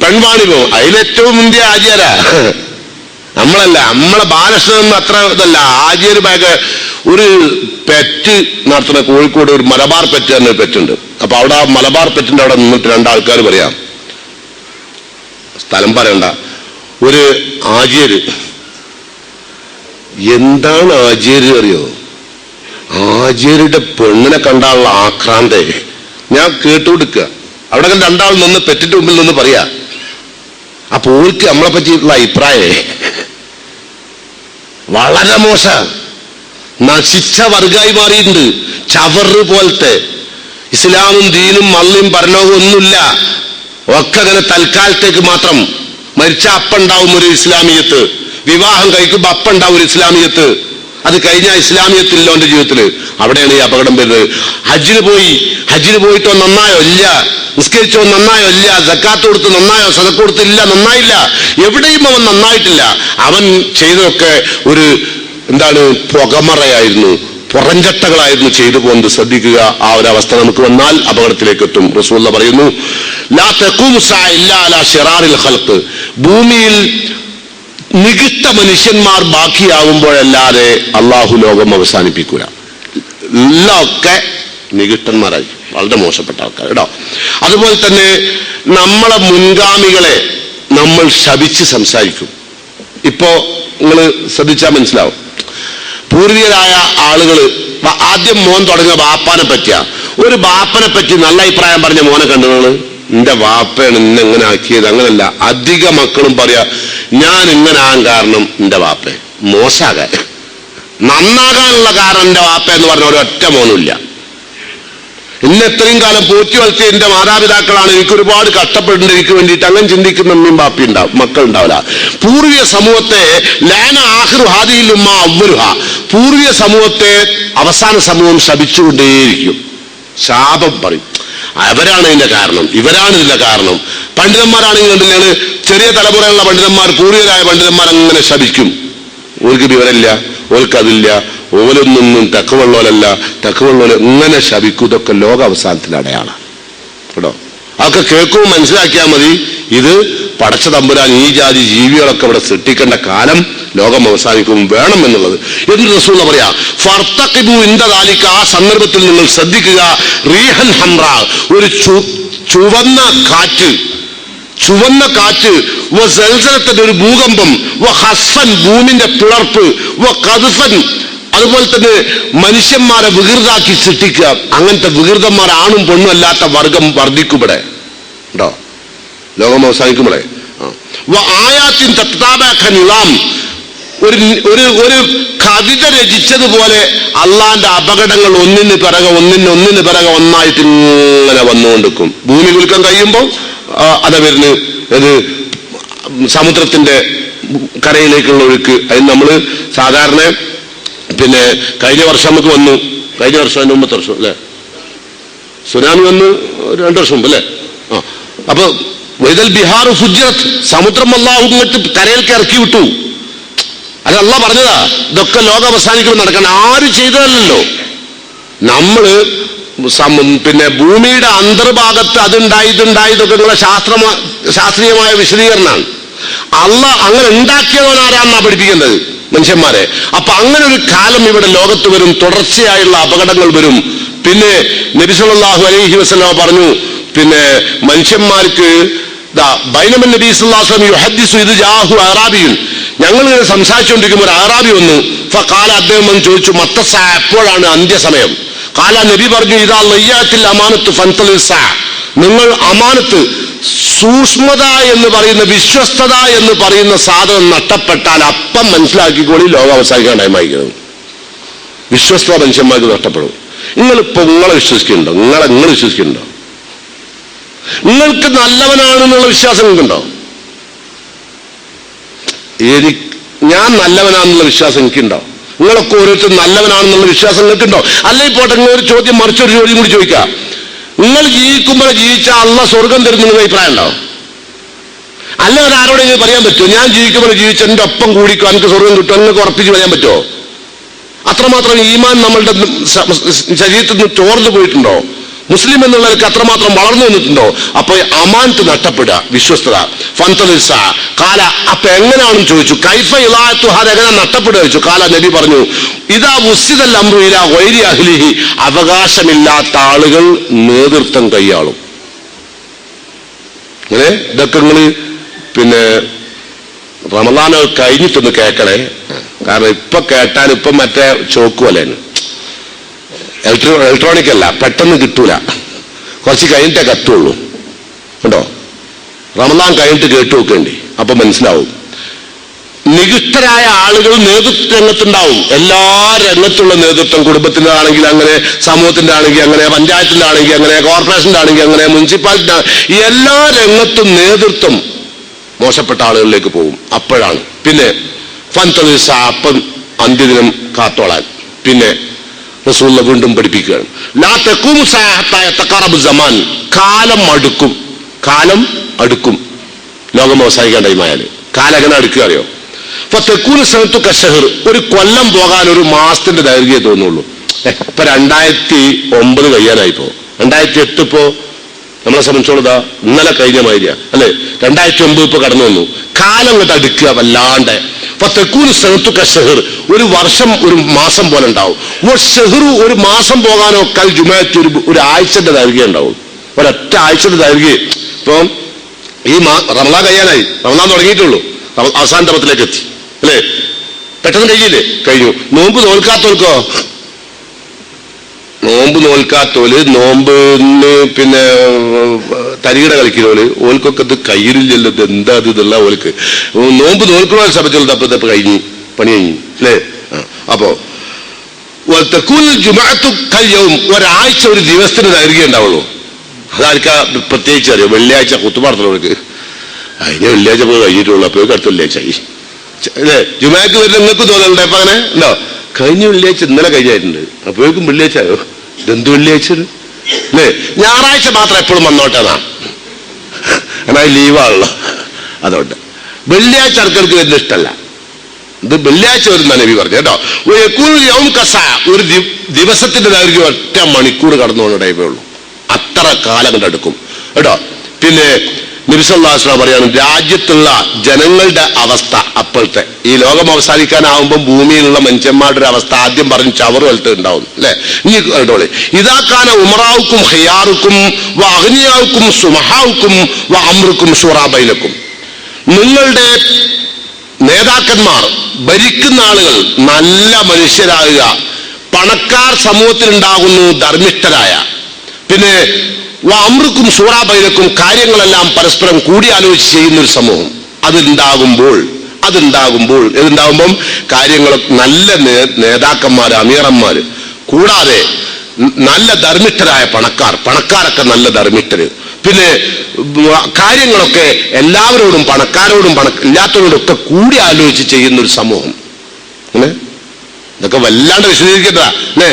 പെൺവാണിപോ അതിലേറ്റവും മുന്തിയ ആചാരാ നമ്മളല്ല. നമ്മളെ ബാലകൃഷ്ണൻ അത്ര ഇതല്ല. ആചാര്യ ബാഗ് ഒരു പെറ്റ് നടത്തുന്ന കോഴിക്കോട് ഒരു മലബാർ പെറ്റ് തന്നെ പെറ്റുണ്ട്. അപ്പൊ അവിടെ ആ മലബാർ പെറ്റിന്റെ അവിടെ നിന്നിട്ട് 2 ആൾക്കാർ പറയാം, സ്ഥലം പറയണ്ട, ഒരു ആചാര്യ. എന്താണ് ആചാര്യ അറിയോ? ആചാര്യയുടെ പെണ്ണിനെ കണ്ടാലുള്ള ആക്രാന്തേ ഞാൻ കേട്ടുകൊടുക്കുക. അവിടെ 2 ആൾ നിന്ന് പെറ്റിന്റെ മുമ്പിൽ നിന്ന് പറയാ. അപ്പൊ ഓർക്ക് നമ്മളെ പറ്റിയിട്ടുള്ള അഭിപ്രായേ വളരെ മോശ, നശിച്ച വർഗമായി മാറിയിട്ടുണ്ട്. ചവറ് പോലത്തെ. ഇസ്ലാമും ദീനും മള്ളിയും പരലോകവും ഒന്നുമില്ല. ഒക്കെ അങ്ങനെ തൽക്കാലത്തേക്ക് മാത്രം. മരിച്ച അപ്പുണ്ടാവും ഒരു ഇസ്ലാമിയത്ത്, വിവാഹം കഴിക്കുമ്പോ അപ്പുണ്ടാവും ഒരു ഇസ്ലാമിയത്ത്. അത് കഴിഞ്ഞാൽ ഇസ്ലാമിയത്തില്ല അവന്റെ ജീവിതത്തില്. അവിടെയാണ് ഈ അപകടം വരുന്നത്. ഹജ്ജിന് പോയിട്ടോ നന്നായോ? ഇല്ല. നിസ്കരിച്ചോ നന്നായോ? ഇല്ല. സക്കാത്ത് കൊടുത്ത് നന്നായോ? സദക്ക കൊടുത്തില്ല, നന്നായില്ല. എവിടെയും അവൻ നന്നായിട്ടില്ല. അവൻ ചെയ്തതൊക്കെ ഒരു പുകമറയായിരുന്നു, പുറഞ്ചട്ടകളായിരുന്നു ചെയ്തു പോകുന്നത്. ശ്രദ്ധിക്കുക. ആ ഒരു അവസ്ഥ നമുക്ക് വന്നാൽ അപകടത്തിലേക്ക് എത്തും. റസൂലുള്ളാഹി പറയുന്നു, ലാ തഖൂമു സഅ ഇല്ലാ അലാ ശിറാറിൽ ഖൽഖ്, ഭൂമിയിൽ നികിഷ്ട മനുഷ്യന്മാർ ബാക്കിയാകുമ്പോഴല്ലാതെ അള്ളാഹു ലോകം അവസാനിപ്പിക്കൂല. എല്ലാം നികിഷ്ടന്മാരായി, വളരെ മോശപ്പെട്ട ആൾക്കാർ കേട്ടോ. അതുപോലെ തന്നെ നമ്മളെ മുൻഗാമികളെ നമ്മൾ ശപിച്ച് സംസാരിക്കും. ഇപ്പോ നിങ്ങൾ ശ്രദ്ധിച്ചാൽ മനസ്സിലാവും. പൂർവികരായ ആളുകൾ ആദ്യം മോൻ തുടങ്ങിയ ബാപ്പാനെ പറ്റിയ, ഒരു ബാപ്പനെ പറ്റി നല്ല അഭിപ്രായം പറഞ്ഞ മോനെ കണ്ടു നിങ്ങൾ എന്റെ വാപ്പയാണ് ഇന്ന് എങ്ങനെ ആക്കിയത്. അങ്ങനല്ല, അധിക മക്കളും പറയാ ഞാൻ ഇങ്ങനെ ആകാൻ കാരണം എന്റെ വാപ്പ. മോശാകാൻ നന്നാകാനുള്ള കാരണം എന്റെ വാപ്പ എന്ന് പറഞ്ഞ ഒരൊറ്റ മോനുമില്ല. ഇന്ന് എത്രയും കാലം പോറ്റി വളർത്തിയ എന്റെ മാതാപിതാക്കളാണ്, എനിക്ക് ഒരുപാട് കഷ്ടപ്പെടേണ്ട എനിക്ക് വേണ്ടിയിട്ട് അങ്ങനെ ചിന്തിക്കുന്ന അമ്മയും ബാപ്പി ഉണ്ടാവും, മക്കൾ ഉണ്ടാവില്ല. പൂർവീയ സമൂഹത്തെ ലാന ആഖിറു ഹാദിഹിൽ ഉമ്മ അവ്വലുഹ, പൂർവീയ സമൂഹത്തെ അവസാന സമൂഹം ശപിച്ചുകൊണ്ടേയിരിക്കും, ശാപം പറയും. അവരാണ് ഇതിന്റെ കാരണം, ഇവരാണ് ഇതിന്റെ കാരണം. പണ്ഡിതന്മാരാണെങ്കിൽ കണ്ടില്ലാണ്, ചെറിയ തലമുറയുള്ള പണ്ഡിതന്മാർ, പൂർവികരായ പണ്ഡിതന്മാർ അങ്ങനെ ശപിക്കും. ഓർക്ക് വിവരമില്ല, ഓർക്കതില്ല, ഓലൊന്നും തക്കവെള്ളോലല്ല, തക്കവെള്ളോല ഇങ്ങനെ ശപിക്കും. ഇതൊക്കെ ലോക അവസാനത്തിന്റെ അടയാളാണ് കേട്ടോ. അതൊക്കെ കേൾക്കുമ്പോൾ മനസ്സിലാക്കിയാൽ മതി, ഇത് പടച്ച തമ്പുരാൻ ഈ ജാതി ജീവികളൊക്കെ ഇവിടെ സൃഷ്ടിക്കേണ്ട കാലം ലോകം അവസാനിക്കും വേണം എന്നുള്ളത്. എന്ന് റസൂൽ പറയാ, ഫർത്തഖിബു ഇൻദ ദാലിക, ആ സന്ദർഭത്തിൽ നിങ്ങൾ ശ്രദ്ധിക്കുക, റീഹൻ ഹംറ, ഒരു ചുവന്ന കാറ്റ്, ചുവന്ന കാറ്റ്, വസൽസലത്തിന്റെ ഒരു ഭൂകമ്പം, വഹസ്ഫൻ ഭൂമിന്റെ പിളർപ്പ്, വഖദ്ഫൻ അതുപോലെ തന്നെ മനുഷ്യന്മാരെ വികൃതാക്കി സൃഷ്ടിക്കുക. അങ്ങനത്തെ വികൃതന്മാർ ആണും പെണ്ണും അല്ലാത്ത വർഗം വർദ്ധിക്കുമ്പോഴേ കേട്ടോ, ലോകം അവസാനിക്കുമ്പോഴേ. ആയാത്തിൻ തത്താബാഖനിളാം, ഒരു കവിത രചിച്ചതുപോലെ അള്ളാന്റെ അപകടങ്ങൾ ഒന്നിന് പിറകെ ഒന്നായിട്ട് ഇങ്ങനെ വന്നുകൊണ്ടിരിക്കും. ഭൂമി കുലുക്കം കഴിയുമ്പോൾ അതാ വരുന്നു ഇത് സമുദ്രത്തിന്റെ കരയിലേക്കുള്ള ഒഴുക്ക്. അതിന് നമ്മൾ സാധാരണ പിന്നെ കഴിഞ്ഞ വർഷം നമുക്ക് വന്നു, കഴിഞ്ഞ വർഷം അതിന് മുമ്പത്തെ വർഷം അല്ലെ സുനാമി വന്ന് 2 വർഷം മുമ്പ് അല്ലെ. അപ്പൊ വൈദൽ ബിഹാർ ഫുജ്ജറത്, സമുദ്രം അല്ലാഹു ഇങ്ങോട്ട് കരയിലേക്ക് ഇറക്കി വിട്ടു. അത് അല്ലാഹ് പറഞ്ഞതാ. ഇതൊക്കെ ലോകം അവസാനിക്കുമ്പോൾ നടക്കണം, ആരും ചെയ്തതല്ലോ. നമ്മള് പിന്നെ ഭൂമിയുടെ അന്തർഭാഗത്ത് ഇതൊക്കെ നിങ്ങളെ ശാസ്ത്രീയമായ വിശദീകരണമാണ്. അള്ളാഹ് അങ്ങനെ ഉണ്ടാക്കിയവൻ ആരാന്നാ പഠിപ്പിക്കേണ്ടത് മനുഷ്യന്മാരെ. അപ്പൊ അങ്ങനെ ഒരു കാലം ഇവിടെ ലോകത്ത് വരും, തുടർച്ചയായുള്ള അപകടങ്ങൾ വരും. പിന്നെ നബി സല്ലല്ലാഹു അലൈഹി വസല്ലം പറഞ്ഞു, പിന്നെ മനുഷ്യന്മാർക്ക് ബൈനമൻ നബി സല്ലല്ലാഹു അലൈഹി വസല്ലം യുഹദ്ദിസു ഇദ് ജാഅഹു അറാബിയുൻ, ഞങ്ങൾ ഇങ്ങനെ സംസാരിച്ചുകൊണ്ടിരിക്കുമ്പോൾ ഒരു അറാബി വന്നു. ഫഖാല, അദ്ദേഹം വന്ന് ചോദിച്ചു, മത്തസ, എപ്പോഴാണ് അന്ത്യസമയം? കാല, നബി പറഞ്ഞു, ഇദാ ലയ്യാത്തിൽ അമാനത്ത് ഫൻതലിൽ സഅ, നിങ്ങൾ അമാനത്ത്, സൂക്ഷ്മത എന്ന് പറയുന്ന, വിശ്വസ്തത എന്ന് പറയുന്ന സാധനം നഷ്ടപ്പെട്ടാൽ അപ്പം മനസ്സിലാക്കിക്കോളി ലോകം അവസാനിക്കാൻ ടൈമായിരിക്കണം. വിശ്വസ്തത മനുഷ്യന്മാർക്ക് നഷ്ടപ്പെടും. നിങ്ങളിപ്പോ നിങ്ങളെ വിശ്വസിക്കുന്നുണ്ടോ? നിങ്ങൾ വിശ്വസിക്കുന്നുണ്ടോ? നിങ്ങൾക്ക് നല്ലവനാണെന്നുള്ള വിശ്വാസം നിങ്ങൾക്കുണ്ടോ? ഞാൻ നല്ലവനാണെന്നുള്ള വിശ്വാസം എനിക്കുണ്ടോ? നിങ്ങളൊക്കെ ഓരോരുത്തരും നല്ലവനാണെന്നുള്ള വിശ്വാസം നിങ്ങൾക്കുണ്ടോ? അല്ലെങ്കിൽ പോട്ടെ, ഒരു ചോദ്യം മറിച്ചൊരു ചോദ്യം കൂടി ചോദിക്കാം. നിങ്ങൾ ജീവിക്കുമ്പോൾ ജീവിച്ചാൽ അള്ളാഹ് സ്വർഗം തരുന്ന അഭിപ്രായം ഉണ്ടോ? അല്ല, ആരോടെങ്കിലും പറയാൻ പറ്റുമോ ഞാൻ ജീവിക്കുമ്പോൾ ജീവിച്ച എന്റെ ഒപ്പം കൂടിക്കോ എനിക്ക് സ്വർഗം കിട്ടുമോ? നിങ്ങൾക്ക് ഉറപ്പിച്ച് പറയാൻ പറ്റുമോ? അത്രമാത്രം ഈമാൻ നമ്മളുടെ ശരീരത്തിൽ നിന്ന് ചോർന്നു പോയിട്ടുണ്ടോ? മുസ്ലിം എന്നുള്ളവർക്ക് അത്രമാത്രം വളർന്നു വന്നിട്ടുണ്ടോ? അപ്പൊ അമാനത്ത് നഷ്ടപ്പെടുക, വിശ്വസ്തത. ഫൻതലിസ കാല, അപ്പൊ എങ്ങനെയാണെന്ന് ചോദിച്ചു. കൈഫ ഇളാഅത്തുഹാ, എങ്ങനെ നഷ്ടപ്പെടുക ചോദിച്ചു. കാല, നബി പറഞ്ഞു, ഇദാ വുസ്സിദൽ അംറു ഇലാ ഗൈരി അഹ്ലിഹി, അവകാശമില്ലാത്ത ആളുകൾ നേതൃത്വം കൈയാളും. അങ്ങനെ ഇതൊക്കെ നിങ്ങള് പിന്നെ റമളാൻ കഴിഞ്ഞിട്ടൊന്ന് കേൾക്കണേ. കാരണം ഇപ്പൊ കേട്ടാൽ ഇപ്പൊ മറ്റേ ചോക്കുവല്ലേന്, ഇലക്ട്രോണിക് അല്ല, പെട്ടെന്ന് കിട്ടൂല, കുറച്ച് കഴിഞ്ഞിട്ടേ കത്തുള്ളൂ കേട്ടോ. റമളാൻ കഴിഞ്ഞിട്ട് കേട്ടു നോക്കേണ്ടി, അപ്പൊ മനസ്സിലാവും. നികുഷ്ടരായ ആളുകൾ നേതൃത്വ രംഗത്തുണ്ടാവും. എല്ലാ രംഗത്തുള്ള നേതൃത്വം, കുടുംബത്തിന്റെ ആണെങ്കിൽ അങ്ങനെ, സമൂഹത്തിന്റെ ആണെങ്കിൽ അങ്ങനെ, പഞ്ചായത്തിന്റെ ആണെങ്കിൽ അങ്ങനെ, കോർപ്പറേഷന്റെ ആണെങ്കിൽ അങ്ങനെ, മുനിസിപ്പാലിറ്റി, എല്ലാ രംഗത്തും നേതൃത്വം മോശപ്പെട്ട ആളുകളിലേക്ക് പോകും. അപ്പോഴാണ് പിന്നെ ഫൻതലിസ, അപ്പം അന്ത്യദിനം കാത്തോളാൻ. പിന്നെ റസൂലുള്ളാഹി വീണ്ടും പഠിപ്പിക്കുകയാണ്, ലാ തഖൂമു സഅഹത്താ യതഖറബു സമാൻ, കാലം അടുക്കും ലോകം അവസാനിക്കാൻ ടൈമായാല്. കാലം എങ്ങനെ അടുക്കുക അറിയോ? ഫതകൂനു സനതു കശഹർ, ഒരു കൊല്ലം പോകാൻ ഒരു മാസത്തിന്റെ ദൈർഘ്യം തോന്നുള്ളൂ. ഇപ്പൊ 2009 കഴിയാനായിപ്പോ, 2008 ഇപ്പോ നമ്മളെ സംബന്ധിച്ചോളതാ ഇന്നലെ കഴിഞ്ഞ മാതിരിയാ അല്ലെ. 2009 ഇപ്പൊ കടന്നു വന്നു. കാലം ഇങ്ങോട്ട് അടുക്കുക വല്ലാണ്ട്. ഫതകൂനു സനതു കശഹർ, ഒരു വർഷം ഒരു മാസം പോലെ ഉണ്ടാവും. ഒരു മാസം പോകാനോ കൽ ജുമഅത്ത്, ഒരു ആഴ്ചന്റെ ദൈർഘ്യം ഉണ്ടാവും, ഒരൊറ്റ ആഴ്ചയുടെ ദൈർഘ്യം. ഇപ്പം ഈ റമളാൻ കഴിയാനായി, റമളാൻ തുടങ്ങിയിട്ടുള്ളൂ, അവസാന തപത്തിലേക്ക് എത്തി അല്ലേ. പെട്ടെന്ന് കഴിയില്ലേ? കഴിഞ്ഞു. നോമ്പ് നോൽക്കാത്തോൽക്കോ? നോമ്പ് നോൽക്കാത്തോല് നോമ്പിന് പിന്നെ തരികിട കളിക്കുന്നവര് ഓൽക്കൊക്കെ ഇത് കയ്യിലില്ലല്ലോ, ഇത് എന്താ ഇത് ഇതുള്ള ഓൽക്ക് നോമ്പ് നോൽക്കണ സമയത്തുള്ള തപ്പ് കഴിഞ്ഞു, പണി കഴിഞ്ഞു അല്ലേ. അപ്പോ ഒരാഴ്ച ഒരു ദിവസത്തിന് ദൈർഘ്യം ഉണ്ടാവുള്ളൂ. അതാർക്കാ പ്രത്യേകിച്ച് അറിയോ? വെള്ളിയാഴ്ച കുത്തുപാടത്തുള്ളവർക്ക് അതിന് വെള്ളിയാഴ്ച പോയി കഴിഞ്ഞിട്ടുള്ളൂ, അപ്പോഴേക്കും അടുത്ത വെള്ളിയാഴ്ച ആയി അല്ലേ. ജുമാക്ക് വരുന്ന നിങ്ങൾക്ക് തോന്നലുണ്ട് അപ്പൊ അങ്ങനെ ഉണ്ടോ? കഴിഞ്ഞ വെള്ളിയാഴ്ച ഇന്നലെ കഴിഞ്ഞായിട്ടുണ്ട്, അപ്പോഴേക്കും വെള്ളിയാഴ്ച ആയോ? ഇതെന്ത് വെള്ളിയാഴ്ച അല്ലേ? ഞായറാഴ്ച മാത്രം എപ്പോഴും വന്നോട്ടെന്നാ, എന്നാൽ ലീവാണല്ലോ. അതുകൊണ്ട് വെള്ളിയാഴ്ച ആൾക്കാർക്ക് വരുന്ന ഇഷ്ടമല്ല. ഇത് വെള്ളിയാഴ്ച വരുന്ന നബി പറഞ്ഞു കേട്ടോ. ഒരു ദിവസത്തിന്റെ ദൈർഘ്യം 1 മണിക്കൂർ കടന്നു പോകുന്ന ടൈമേ ഉള്ളൂ, അത്ര കാലം കണ്ടെടുക്കും കേട്ടോ. പിന്നെ നബി സല്ലല്ലാഹു അലൈഹി വസല്ലം പറയാണ്, രാജ്യത്തുള്ള ജനങ്ങളുടെ അവസ്ഥ അപ്പോഴത്തെ ഈ ലോകം അവസാനിക്കാനാവുമ്പോൾ ഭൂമിയിലുള്ള മനുഷ്യന്മാരുടെ ഒരു അവസ്ഥ ആദ്യം പറഞ്ഞ് ചവറ് വലത്ത് ഉണ്ടാവും അല്ലെ. ഇനി കേട്ടോളെ, ഇതാക്കാന ഉമറാവുക്കും ഹയാറുക്കും അഗ്നിയാവുക്കും സുമഹാവുക്കും അമ്രുക്കും ഷുറാബൈനക്കും. നിങ്ങളുടെ നേതാക്കന്മാർ, ഭരിക്കുന്ന ആളുകൾ നല്ല മനുഷ്യരാകുക, പണക്കാർ സമൂഹത്തിലുണ്ടാകുന്നു ധർമ്മിഷ്ഠരായ, പിന്നെ അമ്രുക്കും സൂറാബൈനക്കും കാര്യങ്ങളെല്ലാം പരസ്പരം കൂടിയാലോചിച്ച് ചെയ്യുന്നൊരു സമൂഹം അതുണ്ടാകുമ്പോൾ ഇതുണ്ടാകുമ്പം കാര്യങ്ങൾ നല്ല നേതാക്കന്മാർ, അമീറന്മാര്, കൂടാതെ നല്ല ധർമ്മിഷ്ഠരായ പണക്കാരൊക്കെ നല്ല ധർമ്മിഷ്ഠര്, പിന്നെ കാര്യങ്ങളൊക്കെ എല്ലാവരോടും പണക്കാരോടും ഇല്ലാത്തവരോടും ഒക്കെ കൂടി ആലോചിച്ച് ചെയ്യുന്നൊരു സമൂഹം. ഇതൊക്കെ വല്ലാണ്ട് വിശദീകരിക്കട്ടാ അല്ലേ.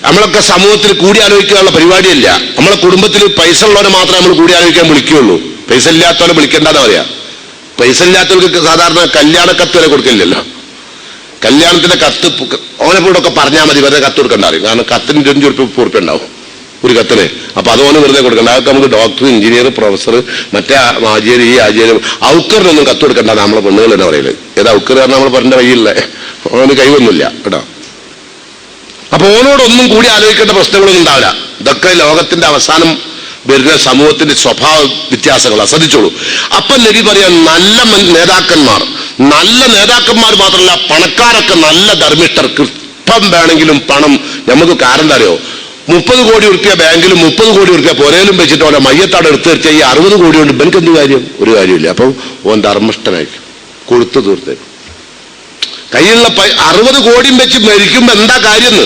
നമ്മളൊക്കെ സമൂഹത്തിൽ കൂടി ആലോചിക്കാനുള്ള പരിപാടിയല്ല. നമ്മളെ കുടുംബത്തിൽ പൈസ ഉള്ളവരെ മാത്രമേ നമ്മൾ കൂടി ആലോചിക്കാൻ വിളിക്കുകയുള്ളൂ. പൈസ ഇല്ലാത്തവരെ വിളിക്കേണ്ടെന്ന് പറയാ. പൈസ ഇല്ലാത്തവർക്ക് സാധാരണ കല്യാണ കത്ത് വരെ കൊടുക്കില്ലല്ലോ. കല്യാണത്തിന്റെ കത്ത് ഓനെപ്പോഴൊക്കെ പറഞ്ഞാൽ മതി, വെറുതെ കത്ത് കൊടുക്കണ്ട അറിയും. കാരണം കത്തിന് 5 ഉറുപ്പ്യ ഉണ്ടാവും ഒരു കത്തിന്. അപ്പൊ അതോനെ വെറുതെ കൊടുക്കണ്ട. അതൊക്കെ നമുക്ക് ഡോക്ടർ, എഞ്ചിനീയർ, പ്രൊഫസർ, മറ്റേ ആചാര്യ, ഈ ആചാര്യം, ഔക്കറിനൊന്നും കത്ത് കൊടുക്കണ്ട നമ്മളെ പെണ്ണുകൾ തന്നെ പറയല്. ഏതാ ഔക്കർ കാരണം നമ്മളെ പറഞ്ഞ വഴിയില്ല, ഓന് കൈവൊന്നുമില്ല കേട്ടോ. അപ്പൊ ഓനോടൊന്നും കൂടി ആലോചിക്കേണ്ട പ്രശ്നങ്ങളൊന്നും ഉണ്ടാവില്ല. ഇതൊക്കെ ലോകത്തിന്റെ അവസാനം വരുന്ന സമൂഹത്തിന്റെ സ്വഭാവ വ്യത്യാസങ്ങളാണ്, ശ്രദ്ധിച്ചോളൂ. അപ്പൊ നബി പറയാൻ നല്ല നേതാക്കന്മാർ മാത്രമല്ല, പണക്കാരൊക്കെ നല്ല ധർമ്മിഷ്ഠർ. ഇപ്പം വേണമെങ്കിലും പണം നമുക്ക് കാരണം അറിയോ, 30 കോടി ഉറുപ്പ്യ ബാങ്കിലും 30 കോടി ഉറുപ്പ്യ പുരയിലും വെച്ചിട്ട് ഓരോ മയ്യത്താട് എടുത്തു വെച്ചാൽ ഈ 60 കോടി കൊണ്ട് എനിക്ക് എന്ത് കാര്യം? ഒരു കാര്യമില്ല. അപ്പം ഓൻ ധർമ്മിഷ്ഠനായിരിക്കും, കൊടുത്തു തീർത്തേക്കും. കയ്യിലുള്ള 60 കോടിയും വെച്ച് മരിക്കുമ്പോ എന്താ കാര്യം?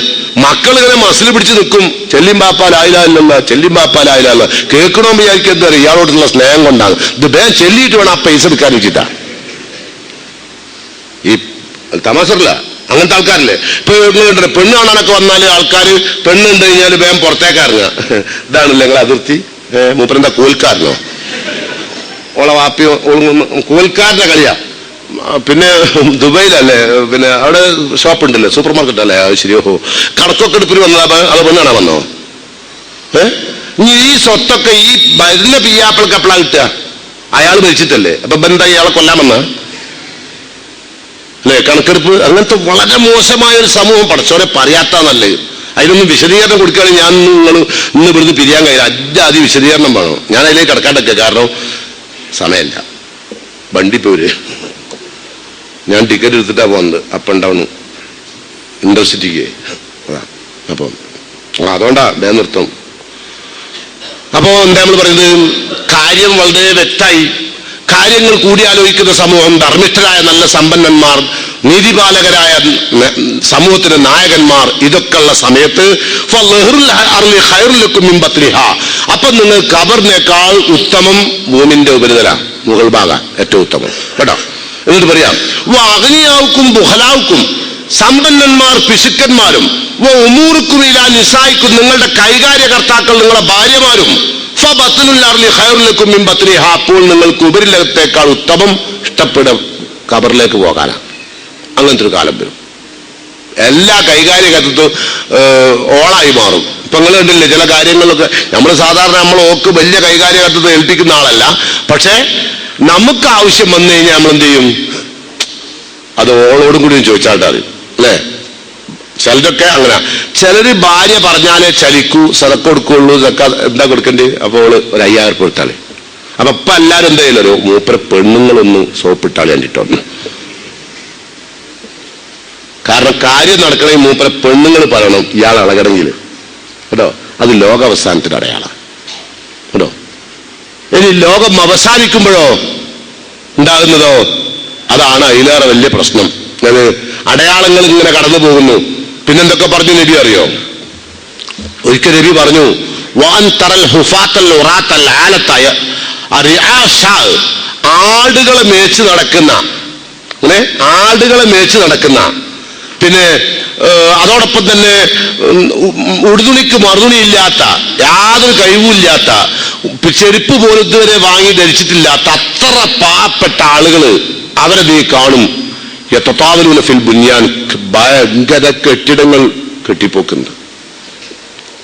മക്കൾ ഇങ്ങനെ മസിൽ പിടിച്ച് നിൽക്കും, ചെല്ലിം പാപ്പാലായില്ല, ചെല്ലിം പാപ്പാലായില്ല. കേൾക്കണോ വിചാരിക്കും എന്താ പറയുക, ഇയാളോടുള്ള സ്നേഹം കൊണ്ടാണ്. ഇത് വേഗം ചെല്ലിയിട്ട് വേണം ആ പൈസ എടുക്കാൻ വെച്ചിട്ടാ. ഈ തമാശല്ല, അങ്ങനത്തെ ആൾക്കാരില്ലേ. ഇപ്പൊ പെണ്ണ് കാണാനൊക്കെ വന്നാല് ആൾക്കാർ പെണ്ണുണ്ട് കഴിഞ്ഞാൽ വേഗം പുറത്തേക്ക് ഇറങ്ങുക. ഇതാണല്ലേ നിങ്ങളെ അതിർത്തി? മൂപ്പരെന്താ കോൽക്കാരനോ? ഓളെ വാപ്പിയോ കോൽക്കാരന്റെ കളിയാ. പിന്നെ ദുബൈയിലല്ലേ, പിന്നെ അവിടെ ഷോപ്പ് ഉണ്ടല്ലേ, സൂപ്പർ മാർക്കറ്റ് അല്ലേ? അത് ശരിയോ. കണക്കൊക്കെ എടുപ്പിന് വന്നതാ അത് പെണ്ണാണോ വന്നോ? ഇനി ഈ സ്വത്തൊക്കെ ഈ വരുന്ന പിയ്യാപ്പിൾക്ക് എപ്പോഴാ കിട്ടുക? അയാൾ മരിച്ചിട്ടല്ലേ. അപ്പൊ എന്താ ഇയാളെ കൊല്ലാമെന്ന അല്ലേ കണക്കെടുപ്പ്? അങ്ങനത്തെ വളരെ മോശമായ ഒരു സമൂഹം പഠിച്ചവരെ പറയാത്താന്നല്ലേ. അതിനൊന്നും വിശദീകരണം കൊടുക്കുകയാണെങ്കിൽ ഞാൻ ഇന്ന് ഇവിടുന്ന് പിരിയാൻ കഴിയില്ല. അജാതി വിശദീകരണം വേണം. ഞാൻ അതിലേക്ക് കിടക്കാണ്ടൊക്കെ, കാരണം സമയമില്ല. വണ്ടിപ്പോര് ഞാൻ ടിക്കറ്റ് എടുത്തിട്ടാണ് പോകുന്നത്, അപ്പ് ആൻഡ് ഡൗൺ ഇന്റർസിറ്റിക്ക്. അപ്പം അതുകൊണ്ടാ വേഗം നിർത്തും. അപ്പോ എന്താ നമ്മൾ പറയുന്നത്? കാര്യം വളരെ വ്യക്തമായി. കാര്യങ്ങൾ കൂടിയാലോചിക്കുന്ന സമൂഹം, ധർമ്മിഷ്ഠരായ നല്ല സമ്പന്നന്മാർ, നീതിപാലകരായ സമൂഹത്തിന്റെ നായകന്മാർ, ഇതൊക്കെയുള്ള സമയത്ത് അപ്പൊ നിങ്ങൾ ഖബറിനേക്കാൾ ഉത്തമം ഭൂമിന്റെ ഉപരിതല മുകൾ ഭാഗം ഏറ്റവും ഉത്തമം കേട്ടോ. എന്നിട്ട് പറയാം, അഗ്നിയാവുക്കും ബുഹലാവുക്കും, സമ്പന്നന്മാർ പിശുക്കന്മാരും, ഉമൂറുക്കും ഇലാ നിസായിക്കും, നിങ്ങളുടെ കൈകാര്യകർത്താക്കൾ നിങ്ങളുടെ ഭാര്യമാരും, അപ്പോൾ നിങ്ങൾക്ക് ഉപരിലകത്തേക്കാൾ ഉത്തമം ഇഷ്ടപ്പെടും ഖബറിലേക്ക് പോകാനാണ്. അങ്ങനത്തെ ഒരു കാലം വരും. എല്ലാ കൈകാര്യകർത്തത്തും ഓളായി മാറും. ഇപ്പൊ നിങ്ങൾ കണ്ടില്ലേ ചില കാര്യങ്ങളൊക്കെ നമ്മൾ സാധാരണ ഓക്ക് വലിയ കൈകാര്യകർത്തത്തെ ഏൽപ്പിക്കുന്ന ആളല്ല. പക്ഷെ നമുക്ക് ആവശ്യം വന്നു കഴിഞ്ഞാൽ നമ്മൾ എന്ത് ചെയ്യും? അത് ഓളോടും കൂടി ചോദിച്ചാൽ അറിയും അല്ലേ. ചിലരൊക്കെ അങ്ങനെ, ചിലര് ഭാര്യ പറഞ്ഞാലേ ചലിക്കൂ, സദക്ക കൊടുക്കുള്ളൂ. എന്താ കൊടുക്കണ്ടേ? അപ്പോൾ ഒരു 5000 കൊടുത്താളെ. അപ്പൊ ഇപ്പൊ എല്ലാരും എന്താ ചെയ്യലോ, മൂപ്പര പെണ്ണുങ്ങളൊന്ന് സോപ്പിട്ടാളെ കണ്ടിട്ടൊന്ന്. കാരണം കാര്യം നടക്കണമെങ്കിൽ മൂപ്പര പെണ്ണുങ്ങൾ പറയണം ഇയാൾ ഇളകണമെങ്കിൽ കേട്ടോ. അത് ലോകാവസാനത്തിന്റെ അടയാളാണ് കേട്ടോ. ഇനി ലോകം അവസാനിക്കുമ്പോഴോ ഉണ്ടാകുന്നതോ അതാണ് അതിലേറെ വലിയ പ്രശ്നം. അത് അടയാളങ്ങൾ ഇങ്ങനെ കടന്നു പോകുന്നു. പിന്നെന്തൊക്കെ പറഞ്ഞു നബി അറിയോ? ഒരിക്കൽ നബി പറഞ്ഞു, വാൻ തറൽ ഹുഫാത്തൽ ഉറാത്തൽ ആലത്തായ ആടുകളെ മേച്ച് നടക്കുന്ന, അങ്ങനെ ആടുകളെ മേച്ച് നടക്കുന്ന, പിന്നെ അതോടൊപ്പം തന്നെ ഉടുതുണിക്ക് മറുതുണിയില്ലാത്ത, യാതൊരു കഴിവുമില്ലാത്ത, ചെരുപ്പ് പോലും ഇതുവരെ വാങ്ങി ധരിച്ചിട്ടില്ലാത്ത അത്ര പാവപ്പെട്ട ആളുകള് അവരെ നീ കാണും. യതതാവലൂന ഫിൽ ബുനിയാൻ, ഭയങ്കര കെട്ടിടങ്ങൾ കെട്ടിപ്പോക്കുന്നുണ്ട്.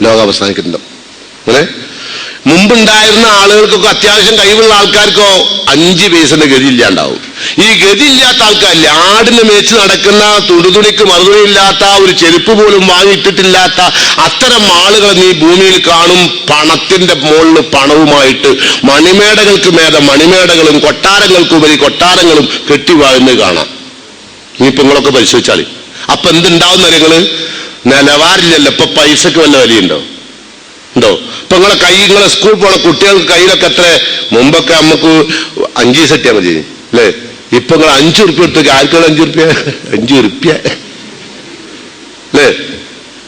ലോകം അവസാനിക്കുന്നുണ്ടോ? അങ്ങനെ മുമ്പുണ്ടായിരുന്ന ആളുകൾക്കൊക്കെ അത്യാവശ്യം കഴിവുള്ള ആൾക്കാർക്കോ 5 പൈസന്റെ ഗതി ഇല്ലാണ്ടാവും. ഈ ഗതി ഇല്ലാത്ത ആൾക്കാരില്ല, ആടിനെ മേച്ച് നടക്കുന്ന, തുണിക്ക് മറുതുണിയില്ലാത്ത, ഒരു ചെരുപ്പ് പോലും വാങ്ങിയിട്ടിട്ടില്ലാത്ത അത്തരം ആളുകളെ നീ ഭൂമിയിൽ കാണും. പണത്തിന്റെ മുകളിൽ പണവുമായിട്ട് മണിമേടകൾക്ക് മേലെ മണിമേടകളും കൊട്ടാരങ്ങൾക്കുപരി കൊട്ടാരങ്ങളും കെട്ടിവാഴുന്നത് കാണാം. ഇനിയിപ്പോ നിങ്ങളൊക്കെ പരിശോധിച്ചാൽ അപ്പൊ എന്തുണ്ടാവുന്ന നിങ്ങള് നിലവാരില്ലല്ലോ. ഇപ്പൊ പൈസക്ക് വല്ല വിലയുണ്ടോ? ഉണ്ടോ? ഇപ്പൊ നിങ്ങളെ സ്കൂളിൽ പോണ കുട്ടികൾക്ക് കയ്യിലൊക്കെ എത്ര? മുമ്പൊക്കെ നമുക്ക് 5 പൈസ കിട്ടിയാൽ മതി അല്ലേ? ഇപ്പൊ നിങ്ങൾ 5 ഉറുപ്പ്യ എടുത്തേക്ക്. ആർക്കുള്ള 5 ഉറുപ്പ്യ? 5 ഉറുപ്പ്യ അല്ലേ?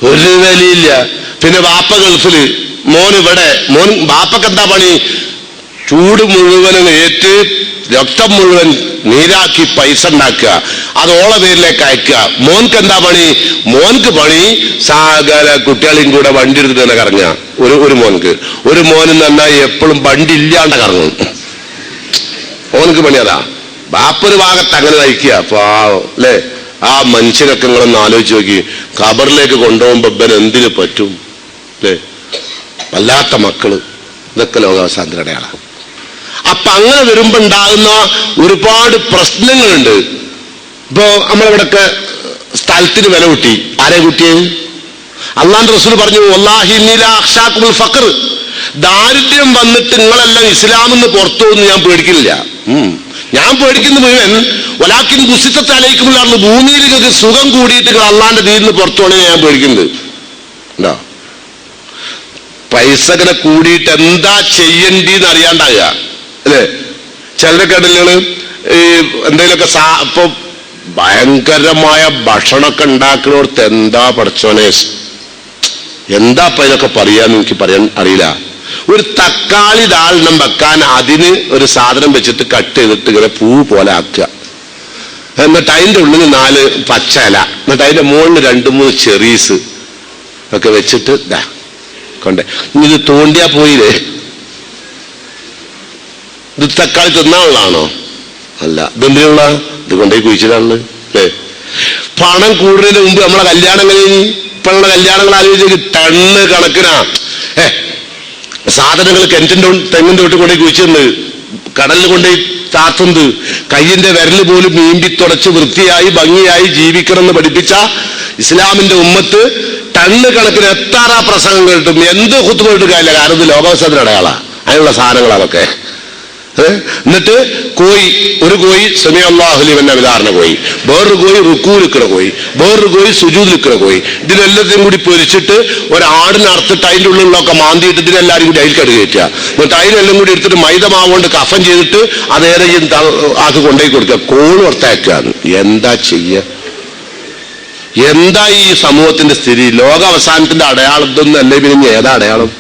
ഒരു വിലയില്ല. പിന്നെ വാപ്പ ഗൾഫില്, മോൻ ഇവിടെ. വാപ്പക്ക് എന്താ പണി? ചൂട് മുഴുവനും ഏറ്റ് രക്തം മുഴുവൻ നീരാക്കി പൈസ ഉണ്ടാക്കുക, അത് ഓള പേരിലേക്ക് അയക്കുക. മോൻക്ക് എന്താ പണി? മോൻക്ക് പണി സകല കുട്ടികളെയും കൂടെ വണ്ടി എടുത്തിട്ട് തന്നെ കറങ്ങുക. ഒരു മോനെന്ന് പറഞ്ഞാൽ എപ്പോഴും വണ്ടി ഇല്ലാണ്ട് കറങ്ങും. മോനക്ക് പണി അതാ. ബാപ്പൊരു ഭാഗത്ത് അങ്ങനെ നയിക്കുക. പാവം അല്ലേ? ആ മനുഷ്യനൊക്കെ നിങ്ങളൊന്ന് ആലോചിച്ച് നോക്കി. ഖബറിലേക്ക് കൊണ്ടുപോകുമ്പോ ഇവൻ എന്തിനു പറ്റും അല്ലേ? വല്ലാത്ത മക്കള്. ഇതൊക്കെ ലോകാവസാനത്തിന്റെ അടയാളമാണ്. അപ്പൊ അങ്ങനെ വരുമ്പോ ഉണ്ടാകുന്ന ഒരുപാട് പ്രശ്നങ്ങളുണ്ട്. ഇപ്പോ നമ്മളിവിടൊക്കെ സ്ഥലത്തിന് വില കൂട്ടി. ആരെ കൂട്ടിയത്? അള്ളാന്റെ റസൂൽ പറഞ്ഞു, വല്ലാഹി ഇന്നി ലാ അഖ്ശാകുൽ ഫഖർ, ദാരിദ്ര്യം വന്നിട്ട് നിങ്ങളെല്ലാം ഇസ്ലാമിന്ന് പുറത്തു പോകുന്നു ഞാൻ പേടിക്കുന്നില്ല. ഞാൻ പേടിക്കുന്ന മുഴുവൻ വലാക്കിൻ ബുസിത്തത്ത് അലൈക്കുമുള്ള ഭൂമിയിൽ നിങ്ങൾക്ക് സുഖം കൂടിയിട്ട് നിങ്ങൾ അള്ളാന്റെ ദീനിന്ന് പുറത്തു പോകണേ ഞാൻ പേടിക്കുന്നത്. ഉണ്ടോ? പൈസ ഇങ്ങനെ കൂടിയിട്ട് എന്താ ചെയ്യണ്ടെന്ന് അറിയാണ്ടാകുക അല്ലേ? ചിലരൊക്കെ ഉണ്ടല്ലോ ഈ എന്തെങ്കിലുമൊക്കെ ഇപ്പൊ ഭയങ്കരമായ ഭക്ഷണമൊക്കെ ഉണ്ടാക്കുന്നിടത്ത് എന്താ പഠിച്ചോനെ, എന്താ ഇപ്പൊ ഇതൊക്കെ പറയാന്ന് എനിക്ക് പറയാൻ അറിയില്ല. ഒരു തക്കാളി ദാൽണം വെക്കാൻ അതിന് ഒരു സാധനം വെച്ചിട്ട് കട്ട് ചെയ്തിട്ട് ഇങ്ങനെ പൂ പോലെ ആക്കുക. എന്നിട്ട് അതിൻ്റെ ഉള്ളിൽ 4 പച്ച ഇല, എന്നിട്ട് അതിന്റെ മുകളിൽ 2-3 ചെറീസ് ഒക്കെ വെച്ചിട്ട് കൊണ്ടേ ഇത് തോണ്ടിയാ പോയില്ലേ? ഇത് തക്കാളി തിന്നാനുള്ളതാണോ? അല്ല. ഇതെന്തിനുള്ള? ഇത് കൊണ്ടേ കുഴിച്ചിട്ടാണ് അല്ലേ? പണം കൂടുന്നതിന് മുമ്പ് നമ്മളെ കല്യാണം കഴിഞ്ഞ് ഇപ്പൊ നമ്മളെ കല്യാണങ്ങൾ ആലോചിച്ച് ടണ്ണ് കണക്കിനാ സാധനങ്ങൾ തെങ്ങിന്റെ തൊട്ട് കൊണ്ടേ കുഴിച്ചിട്ടുണ്ട്, കടലിൽ കൊണ്ടുപോയി താത്തുന്നത്. കയ്യിന്റെ വിരല് പോലും നീമ്പി തുടച്ച് വൃത്തിയായി ഭംഗിയായി ജീവിക്കണം എന്ന് പഠിപ്പിച്ച ഇസ്ലാമിന്റെ ഉമ്മത്ത് ടണ്ണ് കണക്കിന് എത്ര പ്രസംഗം കേട്ടും എന്ത് ഖുത്ബ കേട്ട് കാര്യമില്ല. കാരണം ഇത് ലോകാവസാനത്തിന്റെ അടയാളാണ്. അതിനുള്ള സാധനങ്ങൾ അതൊക്കെ. എന്നിട്ട് ഒരു കോഴി സമീ അല്ലാഹു ലിമൻ ഹമിദാറിന കോഴി, വേറൊരു കോഴി റുക്കൂൽ നിൽക്കണ കോഴി, വേറൊരു കോഴി സുജൂദ് നിൽക്കണ കോഴി. ഇതിനെല്ലാத்தைയും കൂടി പൊരിച്ചിട്ട് ഒരാടിനെ അറുത്തിട്ട് അതിൻ്റെ ഉള്ളിലൊക്കെ മാന്തിയിട്ട് ഇതിനെല്ലാവരും കൂടി അതിൽക്കട് കയറ്റുക. എന്നിട്ട് അതിനെല്ലാം കൂടി എടുത്തിട്ട് മൈദമാവുകൊണ്ട് കഫൻ ചെയ്തിട്ട് അതേറെ ആക്കി കൊണ്ടുപോയി കൊടുക്കുക. കോഴി പുറത്തയക്കുകയാണ്. എന്താ ചെയ്യുക? എന്താ ഈ സമൂഹത്തിന്റെ സ്ഥിതി? ലോക അവസാനത്തിന്റെ അടയാളത്തൊന്നും അല്ലേ? പിന്നെ ഏതാ അടയാളം?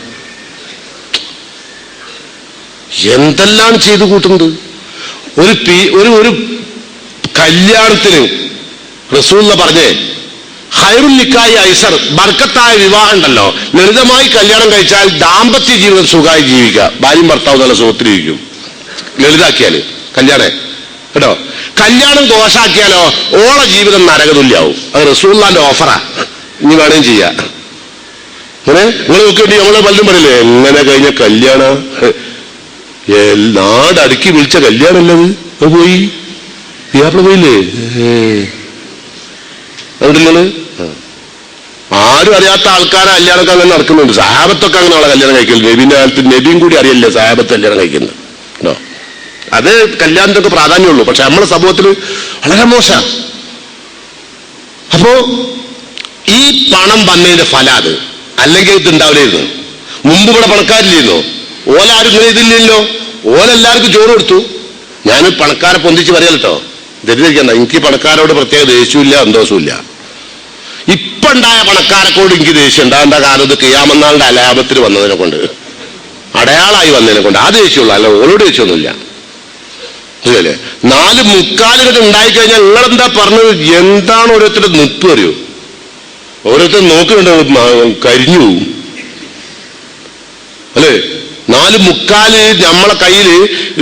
എന്തെല്ലാം ചെയ്തു കൂട്ടുന്നത്. ഒരു കല്യാണത്തിന് റസൂലുള്ള പറഞ്ഞേ, ഖൈറുൻ നിക്കാഹി ഐസർ, ബർക്കത്തായ വിവാഹം ഉണ്ടല്ലോ, ലളിതമായി കല്യാണം കഴിച്ചാൽ ദാമ്പത്യ ജീവിതം സുഖമായി ജീവിക്കുക. ഭാര്യയും ഭർത്താവ് നല്ല സുഖത്തിൽ ഇരിക്കും ലളിതാക്കിയാല് കല്യാണം കേട്ടോ. കല്യാണം ദോഷാക്കിയാലോ ഓള ജീവിതം നരകതുല്യാവും. അത് റസൂലുള്ളാന്റെ ഓഫറാ. ഇനി വേണേം ചെയ്യാം. അങ്ങനെ നിങ്ങൾ നോക്കിയിട്ട് നമ്മളെ പലരും പറയില്ലേ, എങ്ങനെ കഴിഞ്ഞ കല്യാണം, നാടടുക്കി വിളിച്ച കല്യാണമല്ലത്. അത് പോയി പിയാപ്പിള പോയില്ലേ? അതുകൊണ്ടില്ലേ ആരും അറിയാത്ത ആൾക്കാരെ കല്യാണമൊക്കെ അങ്ങനെ നടക്കുന്നുണ്ട്. സഹാബത്തൊക്കെ അങ്ങനെ അവളെ കല്യാണം കഴിക്കുന്നുണ്ട്. നബിന്റെ കാലത്ത് നബിയും കൂടി അറിയില്ല സഹാബത്ത് കല്യാണം കഴിക്കുന്നത് കേട്ടോ. അത് കല്യാണത്തിനൊക്കെ പ്രാധാന്യമുള്ളൂ. പക്ഷെ നമ്മളെ സമൂഹത്തിൽ വളരെ മോശം. അപ്പോ ഈ പണം വന്നതിന്റെ ഫലം അത്. അല്ലെങ്കിൽ ഇത് ഉണ്ടാവില്ലായിരുന്നു. മുമ്പ് ഇവിടെ പണക്കാരില്ലായിരുന്നോ? ഓലാരും ഇങ്ങനെ ഇതില്ലല്ലോ. ഓലെല്ലാവർക്കും ചോറ് കൊടുത്തു. ഞാൻ പണക്കാരെ പൊന്തിച്ച് പറയല്ലോ, തെറ്റിദ്ധരിക്കണ്ട. എനിക്ക് പണക്കാരോട് പ്രത്യേക ദേഷ്യമില്ല, സന്തോഷമില്ല. ഇപ്പൊ ഉണ്ടായ പണക്കാരെക്കൊണ്ട് എനിക്ക് ദേഷ്യം ഉണ്ടാ. എന്താ കാരണം? ഇത് ഖിയാമത്ത് അലാപത്തിൽ വന്നതിനെ കൊണ്ട്, അടയാളായി വന്നതിനെ കൊണ്ട് ആ ദേഷ്യമുള്ളൂ, അല്ല ഓരോട് ദേഷ്യമൊന്നുമില്ല. അല്ലേ? 4:45 ഉണ്ടായിക്കഴിഞ്ഞാൽ നിങ്ങളെന്താ പറഞ്ഞത്? എന്താണ് ഓരോരുത്തരുടെ നിപ്പ് അറിയോ? ഓരോരുത്തർ നോക്കുന്നുണ്ട്, കരിഞ്ഞു അല്ലേ? 4:45 നമ്മളെ കയ്യിൽ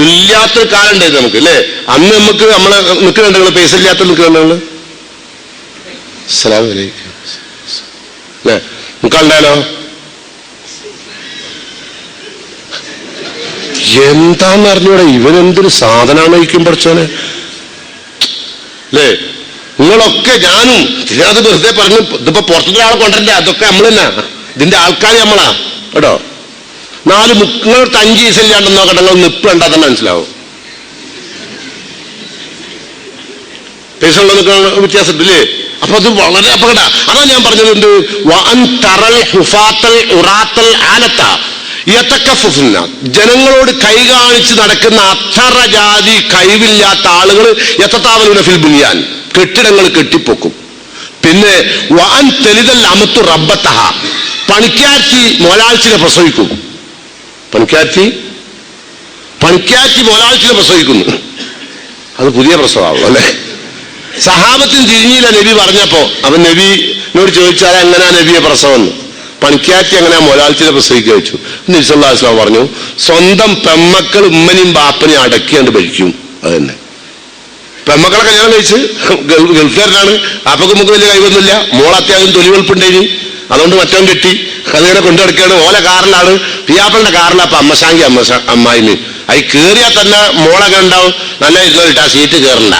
ഇല്ലാത്തൊരു കാലം ഉണ്ടായിരുന്നു നമുക്ക്, അല്ലേ? അന്ന് നമുക്ക് നമ്മളെ നിൽക്കുന്നുണ്ടെങ്കിൽ പൈസ ഇല്ലാത്ത നിൽക്കുന്നുണ്ടെങ്കിൽ അസ്സലാമു അലൈക്കും അല്ലേ നിൽക്കാണ്ടാലോ. എന്താന്ന് അറിഞ്ഞൂടെ ഇവനെന്തൊരു സാധനമാണ് ഇരിക്കും പഠിച്ചോനെ, അല്ലേ? നിങ്ങളൊക്കെ ഞാനും ഇതിനകത്ത് വെറുതെ പറഞ്ഞു, ഇതിപ്പോ പുറത്തുനിന്ന് ആളെ കൊണ്ടല്ലേ, അതൊക്കെ നമ്മൾ തന്നെ, ഇതിന്റെ ആൾക്കാർ നമ്മളാ കേട്ടോ. 4 5 പൈസ ഇല്ലാണ്ടെന്ന് നോക്കട്ടെ, നിങ്ങൾ നിപ്പ് കണ്ടാൽ തന്നെ മനസ്സിലാവും. പൈസ ഉള്ള നിൽക്കുന്ന വ്യത്യാസം ഇല്ലേ? അപ്പൊ അത് വളരെ അപകട. അതാ ഞാൻ പറഞ്ഞത്, എന്ത് ജനങ്ങളോട് കൈ കാണിച്ച് നടക്കുന്ന അത്തറ ജാതി കഴിവില്ലാത്ത ആളുകൾ യതതാവലൂന ഫിൽ ബുനിയാൻ, കെട്ടിടങ്ങൾ കെട്ടിപ്പൊക്കും. പിന്നെ വഅൻ തലിദൽ അമത്തു റബ്ബതഹ, പണിക്കാറ്റി മോലാഴ്ചയെ പ്രസവിക്കും. പണിക്കാറ്റി മോലാഴ്ചയെ പ്രസവിക്കുന്നു. അത് പുതിയ പ്രസവമാവും അല്ലേ? സഹാബത്തിന് തിരിഞ്ഞില്ല നബി പറഞ്ഞപ്പോ. അവൻ നബിനോട് ചോദിച്ചാൽ എങ്ങനെയാ നബിയെ പ്രസവം? പണിക്കാറ്റി എങ്ങനെയാ മോലാഴ്ചയെ പ്രസവിക്കുക വെച്ചു. നബി സല്ലല്ലാഹു അലൈഹി വസല്ലം പറഞ്ഞു, സ്വന്തം പെമ്മക്കൾ ഉമ്മനെയും ബാപ്പനെയും അടക്കിയാണ്ട് ഭരിക്കും. അത് തന്നെ. പെമ്മക്കളെ കല്യാണം കഴിച്ച് ഗൾഫുകാരനാണ്, അപ്പൊക്ക് നമുക്ക് വലിയ കഴിവൊന്നുമില്ല. മോളത്യാവശ്യം തൊലിവെളുപ്പുണ്ടേനി, അതുകൊണ്ട് മറ്റവൻ കെട്ടി അതിങ്ങനെ കൊണ്ടുനടക്കുകയാണ്. ഓല കാറിലാണ്, പിയാപ്പളിന്റെ കാറിലാണ്. അപ്പൊ അമ്മശാങ്കി അമ്മായിന് അത് കേറിയാൽ തന്നെ മോളൊക്കെ ഉണ്ടാവും. നല്ല ഇരുന്നിട്ട് ആ സീറ്റ് കയറണ്ട,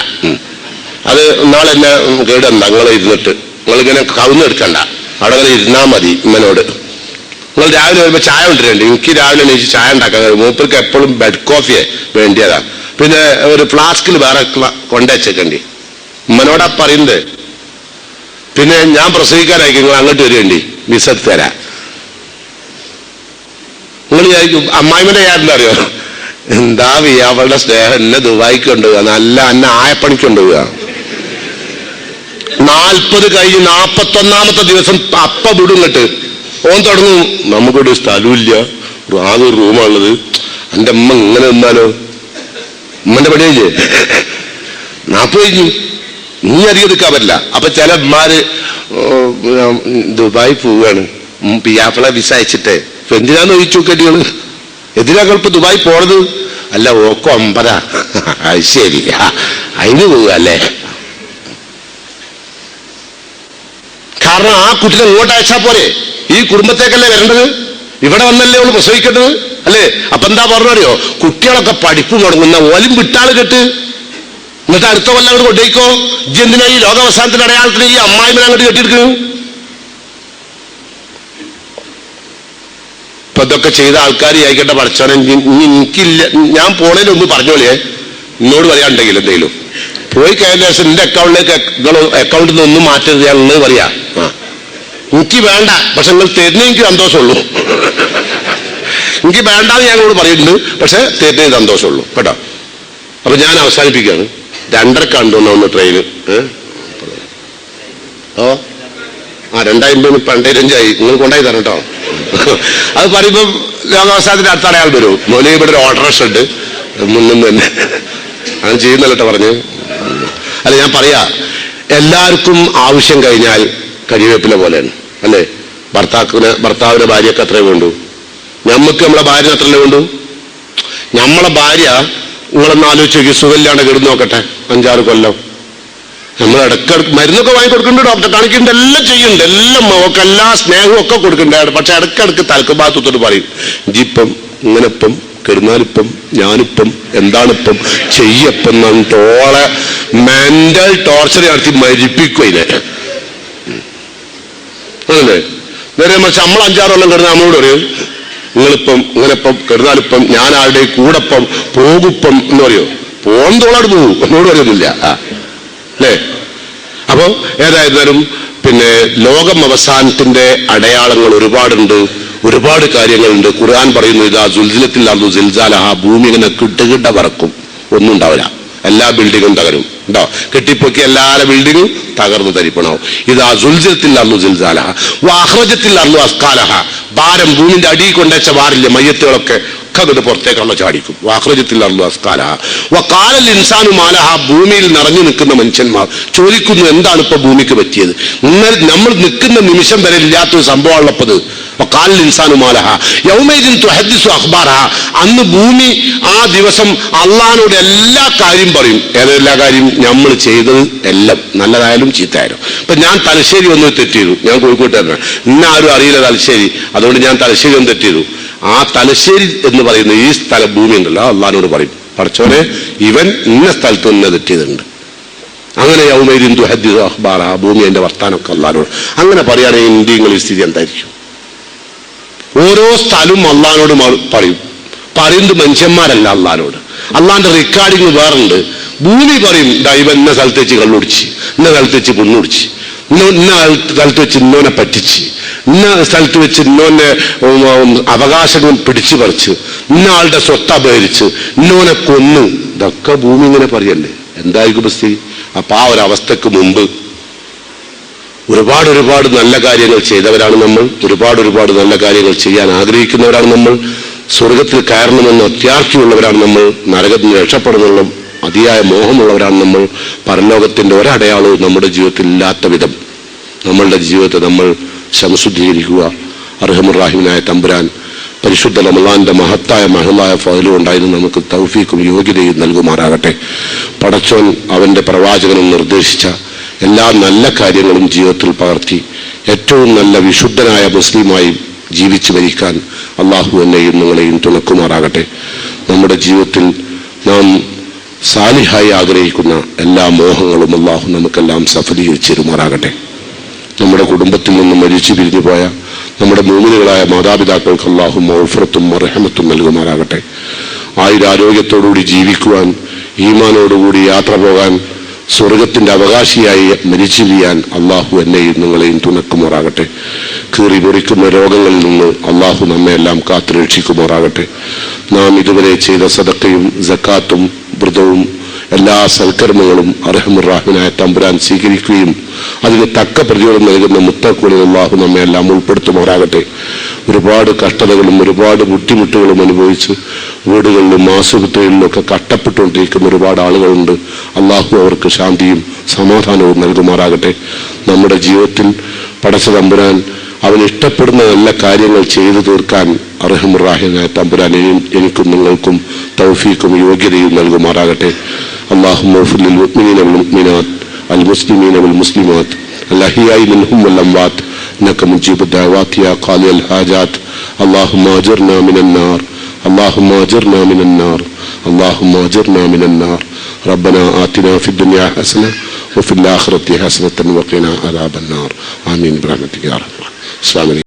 അത് നാളെ എന്നെ കേടണ്ട, നിങ്ങൾ ഇരുന്നിട്ട് നിങ്ങളിങ്ങനെ കവുന്നെടുക്കണ്ട, അവിടെ അങ്ങനെ ഇരുന്നാ മതി. ഉമ്മനോട് നിങ്ങൾ രാവിലെ വരുമ്പോൾ ചായ കൊണ്ടുവരേണ്ടി. എനിക്ക് രാവിലെ എണീച്ച് ചായ ഉണ്ടാക്കാൻ കഴിയും. മൂപ്പർക്ക് എപ്പോഴും ബെഡ് കോഫിയെ വേണ്ടിയതാ. പിന്നെ ഒരു ഫ്ലാസ്കിൽ വേറെ കൊണ്ടുവച്ചേക്കണ്ടി. ഉമ്മനോടാ പറയുന്നത്. പിന്നെ ഞാൻ പ്രസവിക്കാനായിരിക്കും, നിങ്ങൾ അങ്ങോട്ട് വരേണ്ടി, വിസ തരാം. നിങ്ങൾ വിചാരിക്കും അമ്മായിമ്മന്റെ കാര്യം അറിയോ? എന്താ അവളുടെ സ്നേഹം, എന്നെ ദുബായിക്ക് കൊണ്ടുപോവുക, നല്ല എന്നെ ആയപ്പണിക്ക് കൊണ്ടുപോവുക. 40 കഴിഞ്ഞ് 41ാമത്തെ ദിവസം അപ്പ വിടുന്നിട്ട് ഓൻ തുടങ്ങും, നമുക്കൊരു സ്ഥലമില്ല, ആകെ ഒരു റൂമാണുള്ളത്, എൻ്റെ അമ്മ ഇങ്ങനെ നിന്നാലോ? ഉമ്മന്റെ പണിയില്ലേ? 40 കഴിഞ്ഞു, നീ അധികം എടുക്കാൻ പറ്റില്ല. അപ്പൊ ചില അമ്മമാര് ദുബായി പോവുകയാണ്, പിയാപ്പിളെ വിസ അയച്ചിട്ടേ. എന്തിനാന്ന് ചോദിച്ചു കെട്ടികള്, എന്തിനാ ഇപ്പൊ ദുബായി പോണത്? അല്ല ഓക്കോ 50. അത് ശരി, അതിന് പോവുക അല്ലേ? കാരണം ആ കുട്ടിനെ ഇങ്ങോട്ട് അയച്ചാൽ പോരെ, ഈ കുടുംബത്തേക്കല്ലേ വരേണ്ടത്, ഇവിടെ വന്നല്ലേ അവള് പ്രസവിക്കേണ്ടത് അല്ലേ? അപ്പൊ എന്താ പറഞ്ഞറിയോ? കുട്ടികളൊക്കെ പഠിപ്പ് തുടങ്ങുന്ന ഓലും വിട്ടാള് കെട്ട്, എന്നിട്ട് അടുത്ത കൊല്ലം അങ്ങോട്ട് കൊണ്ടേക്കോ. എന്തിനാ ഈ ലോകാവസാനത്തിന്റെ അടയാളത്തിന് ഈ അമ്മായിമനെ അങ്ങോട്ട് കെട്ടിയെടുക്കുന്നു? ഇപ്പൊ ഇതൊക്കെ ചെയ്ത ആൾക്കാർ ആയിക്കട്ടെ, പഠിച്ചോനെ എനിക്കില്ല, ഞാൻ പോണേലും ഒന്ന് പറഞ്ഞോളിയേ, എന്നോട് പറയാനുണ്ടെങ്കിൽ എന്തെങ്കിലും പോയി കഴിഞ്ഞ ശേഷം എന്റെ അക്കൗണ്ടിലേക്ക് അക്കൗണ്ടിൽ നിന്ന് ഒന്നും മാറ്റരുത്, ഞാൻ ഉള്ളത് പറയാ. എനിക്ക് വേണ്ട, പക്ഷെ നിങ്ങൾ തരുന്ന എനിക്ക് സന്തോഷമുള്ളൂ. എനിക്ക് വേണ്ടാന്ന് ഞങ്ങളോട് പറയുന്നുണ്ട്, പക്ഷെ തരുന്നതിന് സന്തോഷമുള്ളൂ കേട്ടോ. അപ്പൊ ഞാൻ അവസാനിപ്പിക്കുകയാണ്. 2:30 കണ്ടോന്ന് ട്രെയിന്. 2:50 2:25 നിങ്ങൾ കൊണ്ടായി തരണം കേട്ടോ. അത് പറയുമ്പം ലോകാവസാനത്തിന്റെ അടുത്ത അടയാൾ വരും. മോനെ ഇവിടെ ഒരു ഓട്ടോറിക്ഷ ഉണ്ട് മുന്നിൽ തന്നെ, അങ്ങനെ ചെയ്യുന്നല്ലോ പറഞ്ഞ്. അല്ല ഞാൻ പറയാ, എല്ലാവർക്കും ആവശ്യം കഴിഞ്ഞാൽ കരിവേപ്പില പോലെയാണ് അല്ലേ? ഭർത്താവിന്റെ ഭാര്യയൊക്കെ അത്രേ വേണ്ടു. നമുക്ക് നമ്മളെ ഭാര്യ അത്രല്ലേ വേണ്ടു. നമ്മളെ ഭാര്യ നിങ്ങളൊന്ന് ആലോചിച്ച് നോക്കി, സുഖമില്ലാണ്ട് കിടന്നു നോക്കട്ടെ 5-6 കൊല്ലം. നമ്മൾ ഇടയ്ക്കിടക്ക് മരുന്നൊക്കെ വാങ്ങി കൊടുക്കുന്നുണ്ട്, ഡോക്ടറെ കാണിക്കുന്നുണ്ട്, എല്ലാം ചെയ്യുന്നുണ്ട്, എല്ലാം നമുക്ക് എല്ലാ സ്നേഹവും ഒക്കെ കൊടുക്കുന്നുണ്ട്. പക്ഷെ ഇടയ്ക്കിടക്ക് തലക്കുഭാഗത്തോട്ട് പറയും, ജിപ്പം ഇങ്ങനെപ്പം കെടുന്നാലിപ്പം ഞാനിപ്പം എന്താണിപ്പം ചെയ്യപ്പം തോളെ മെന്റൽ ടോർച്ചർ നടത്തി മരിപ്പിക്കും അതിനെ അല്ലേ? നേരെ മറിച്ച് നമ്മൾ 5-6 കൊല്ലം കിടന്ന് നമ്മളോട് പറയും, നിങ്ങളിപ്പം ഇങ്ങനെപ്പം കെടുന്നാലിപ്പം ഞാൻ ആരുടെ കൂടപ്പം പോകുപ്പം എന്ന് പറയോ? പോന്തോളാട് പോകും എന്നോട് പറയുന്നില്ല അല്ലേ? അപ്പൊ ഏതായിരുന്നാലും പിന്നെ ലോകം അവസാനത്തിന്റെ അടയാളങ്ങൾ ഒരുപാടുണ്ട്, ഒരുപാട് കാര്യങ്ങളുണ്ട്. ഖുർആൻ പറയുന്നു, ഇതാ സുൽസിലത്തിൽ അർദു സിൽസാലഹ, ഭൂമി ഇങ്ങനെ കിട്ടുകിട്ട പറക്കും, ഒന്നും ഉണ്ടാവില്ല, എല്ലാ ബിൽഡിങ്ങും തകരും. ഉണ്ടോ? കെട്ടിപ്പൊക്കി എല്ലാ ബിൽഡിങ്ങും തകർന്നു തരിപ്പണാവും. ഇതാ സുൽസിലത്തിൽ അർദു സിൽസാലഹ വഅഖ്റജത്തിൽ അർദു അസ്ഖാലഹ, ഭാരം, ഭൂമിന്റെ അടിയിൽ കൊണ്ടുവച്ച ഭാരില്ല, മയ്യത്തുകളൊക്കെ അങ്ങോട്ട് പുറത്തേക്കുള്ള ചാടിക്കും. വാഖ്റജത്തിൽ അർദു അസ്ഖാലഹ വഖാലൽ ഇൻസാനു മാലഹ, ഭൂമിയിൽ നിറഞ്ഞു നിൽക്കുന്ന മനുഷ്യന്മാർ ചോദിക്കുന്നു, എന്താണ് ഇപ്പൊ ഭൂമിക്ക് പറ്റിയത്? നമ്മൾ നിൽക്കുന്ന നിമിഷം വരെ ഇല്ലാത്തൊരു സംഭവമുള്ളപ്പത്. വഖാലൽ ഇൻസാനു മാലഹ യൗമൈദിൻ തുഹദ്ദിസു അഖ്ബാറഹ, അന്ന് ഭൂമി ആ ദിവസം അള്ളാഹിനോട് എല്ലാ കാര്യം പറയും. ഏതെല്ലാ കാര്യം? നമ്മൾ ചെയ്തത് എല്ലാം, നല്ലതായാലും ചീത്തയായാലും. ഇപ്പൊ ഞാൻ തലശ്ശേരി വന്ന് തെറ്റ് ചെയ്തു, ഞാൻ കോഴിക്കോട്ടുകാരനാണ്, ഇന്ന ആരും അറിയില്ല തലശ്ശേരി, അതുകൊണ്ട് ഞാൻ തലശ്ശേരി വന്ന് തെറ്റ് ചെയ്തു. ആ തലശ്ശേരി എന്ന് പറയുന്ന ഈ സ്ഥലം ഭൂമി ഉണ്ടല്ലോ, അള്ളാഹിനോട് പറയും, പഠിച്ചോനെ ഇവൻ ഇന്ന സ്ഥലത്ത് നിന്ന് തെറ്റ് ചെയ്തിട്ടുണ്ട്. അങ്ങനെ യൗമൈദിൻ തുഹദ്ദിസു അഖ്ബാറഹ, ഭൂമി അതിന്റെ വർത്താനമൊക്കെ അള്ളാഹിനോട്. അങ്ങനെ പറയുകയാണെങ്കിൽ ഇന്ത്യയിൽ സ്ഥിതി എന്തായിരിക്കും? ഓരോ സ്ഥലവും അള്ളാഹിനോട് പറയും. പറയുന്നത് മനുഷ്യന്മാരല്ല, അള്ളാഹിനോട്. അള്ളാഹിന്റെ റെക്കോർഡിങ് വേറുണ്ട്. ഭൂമി പറയും, ഇവൻ ഇന്ന സ്ഥലത്ത് വെച്ച് കള്ളുടിച്ച്, ഇന്ന സ്ഥലത്ത് വെച്ച് പെണ്ണുടിച്ച്, ഇന്ന സ്ഥലത്ത് വെച്ച് ഇന്നോനെ പറ്റിച്ച്, ഇന്ന സ്ഥലത്ത് വെച്ച് ഇന്നോന്റെ അവകാശങ്ങൾ പിടിച്ചു പറിച്ച്, ഇന്ന ആളുടെ സ്വത്ത് അപഹരിച്ച്, ഇന്നോനെ കൊന്നു. ഇതൊക്കെ ഭൂമി ഇങ്ങനെ പറയല്ലേ? എന്തായിരിക്കും സ്ഥിതി? അപ്പൊ ആ ഒരവസ്ഥക്ക് മുമ്പ് ഒരുപാട് നല്ല കാര്യങ്ങൾ ചെയ്തവരാണ് നമ്മൾ. ഒരുപാട് നല്ല കാര്യങ്ങൾ ചെയ്യാൻ ആഗ്രഹിക്കുന്നവരാണ് നമ്മൾ. സ്വർഗത്തിൽ കയറണമെന്ന് അത്യാർത്തിയുള്ളവരാണ് നമ്മൾ. നരകത്തിൽ നിന്ന് രക്ഷപ്പെടുന്നുള്ള അതിയായ മോഹമുള്ളവരാണ് നമ്മൾ. പരലോകത്തിന്റെ ഒരടയാളവും നമ്മുടെ ജീവിതത്തിൽ ഇല്ലാത്ത വിധം നമ്മളുടെ ജീവിതത്തെ നമ്മൾ ശംശുദ്ധീകരിക്കുക. അർഹമുറാഹിമിനായ തമ്പുരാൻ പരിശുദ്ധ റമളാന്റെ മഹത്തായ ഫضലും ഉണ്ടായിരുന്നു നമുക്ക് തൗഫീഖും യോഗ്യതയും നൽകുമാറാകട്ടെ. പടച്ചോൻ അവന്റെ പ്രവാചകനും നിർദ്ദേശിച്ച എല്ലാ നല്ല കാര്യങ്ങളും ജീവിതത്തിൽ പകർത്തി ഏറ്റവും നല്ല വിശുദ്ധനായ മുസ്ലിമായി ജീവിച്ചു മരിക്കാൻ അള്ളാഹു എന്നെയും നിങ്ങളെയും തുണക്കുമാറാകട്ടെ. നമ്മുടെ ജീവിതത്തിൽ നാം സാലിഹായി ആഗ്രഹിക്കുന്ന എല്ലാ മോഹങ്ങളും അള്ളാഹു നമുക്കെല്ലാം സഫലീകരിച്ചു തരുമാറാകട്ടെ. നമ്മുടെ കുടുംബത്തിൽ നിന്നും മരിച്ചു പിരിഞ്ഞു പോയ നമ്മുടെ മുഅ്മിനുകളായ മാതാപിതാക്കൾക്ക് അള്ളാഹു മഗ്ഫിറത്തും റഹ്മത്തും നൽകുമാറാകട്ടെ. ആയുരാരോഗ്യത്തോടുകൂടി ജീവിക്കുവാൻ, ഈമാനോടുകൂടി യാത്ര പോകാൻ, സ്വർഗത്തിന്റെ അവകാശിയായി മരിച്ചു വീഴാൻ അള്ളാഹു എന്നെയും നിങ്ങളെയും തുണക്കുമാറാകട്ടെ. കീറി മുറിക്കുന്ന രോഗങ്ങളിൽ നിന്ന് അള്ളാഹു നമ്മെ എല്ലാം കാത്തുരക്ഷിക്കുമാറാകട്ടെ. നാം ഇതുവരെ ചെയ്ത സദഖയും സക്കാത്തും വ്രതവും എല്ലാ സൽക്കർമ്മങ്ങളും അർഹമുറാഹിമിനായ തമ്പുരാൻ സ്വീകരിക്കുകയും അതിന് തക്ക പ്രതിഫലം നൽകുന്ന മുത്തഖ്വകളിൽ അള്ളാഹു നമ്മെ എല്ലാം ഉൾപ്പെടുത്തുമാറാകട്ടെ. ഒരുപാട് കഷ്ടതകളും ഒരുപാട് ബുദ്ധിമുട്ടുകളും അനുഭവിച്ച് വീടുകളിലും ആശുപത്രികളിലും ഒക്കെ കഷ്ടപ്പെട്ടുകൊണ്ടിരിക്കുന്ന ഒരുപാട് ആളുകളുണ്ട്. അള്ളാഹു അവർക്ക് ശാന്തിയും സമാധാനവും നൽകുമാറാകട്ടെ. നമ്മുടെ ജീവിതത്തിൽ പടച്ച തമ്പുരാൻ അവൻ ഇഷ്ടപ്പെടുന്ന നല്ല കാര്യങ്ങൾ ചെയ്തു തീർക്കാൻ അർഹമുറാഹിമിനായ തമ്പുരാൻ എനിക്കും നിങ്ങൾക്കും തൗഫീഖും യോഗ്യതയും നൽകുമാറാകട്ടെ. اللهم اغفر للمؤمنين والمؤمنات المسلمين والمسلمات الأحياء منهم والأموات إنك مجيب الدعوات يا قاضي الحاجات. اللهم أجرنا من النار، اللهم أجرنا من النار، اللهم أجرنا من النار. ربنا آتنا في الدنيا حسنة وفي الآخرة حسنة وقنا عذاب النار. آمين برحمتك يا رب. السلام عليكم.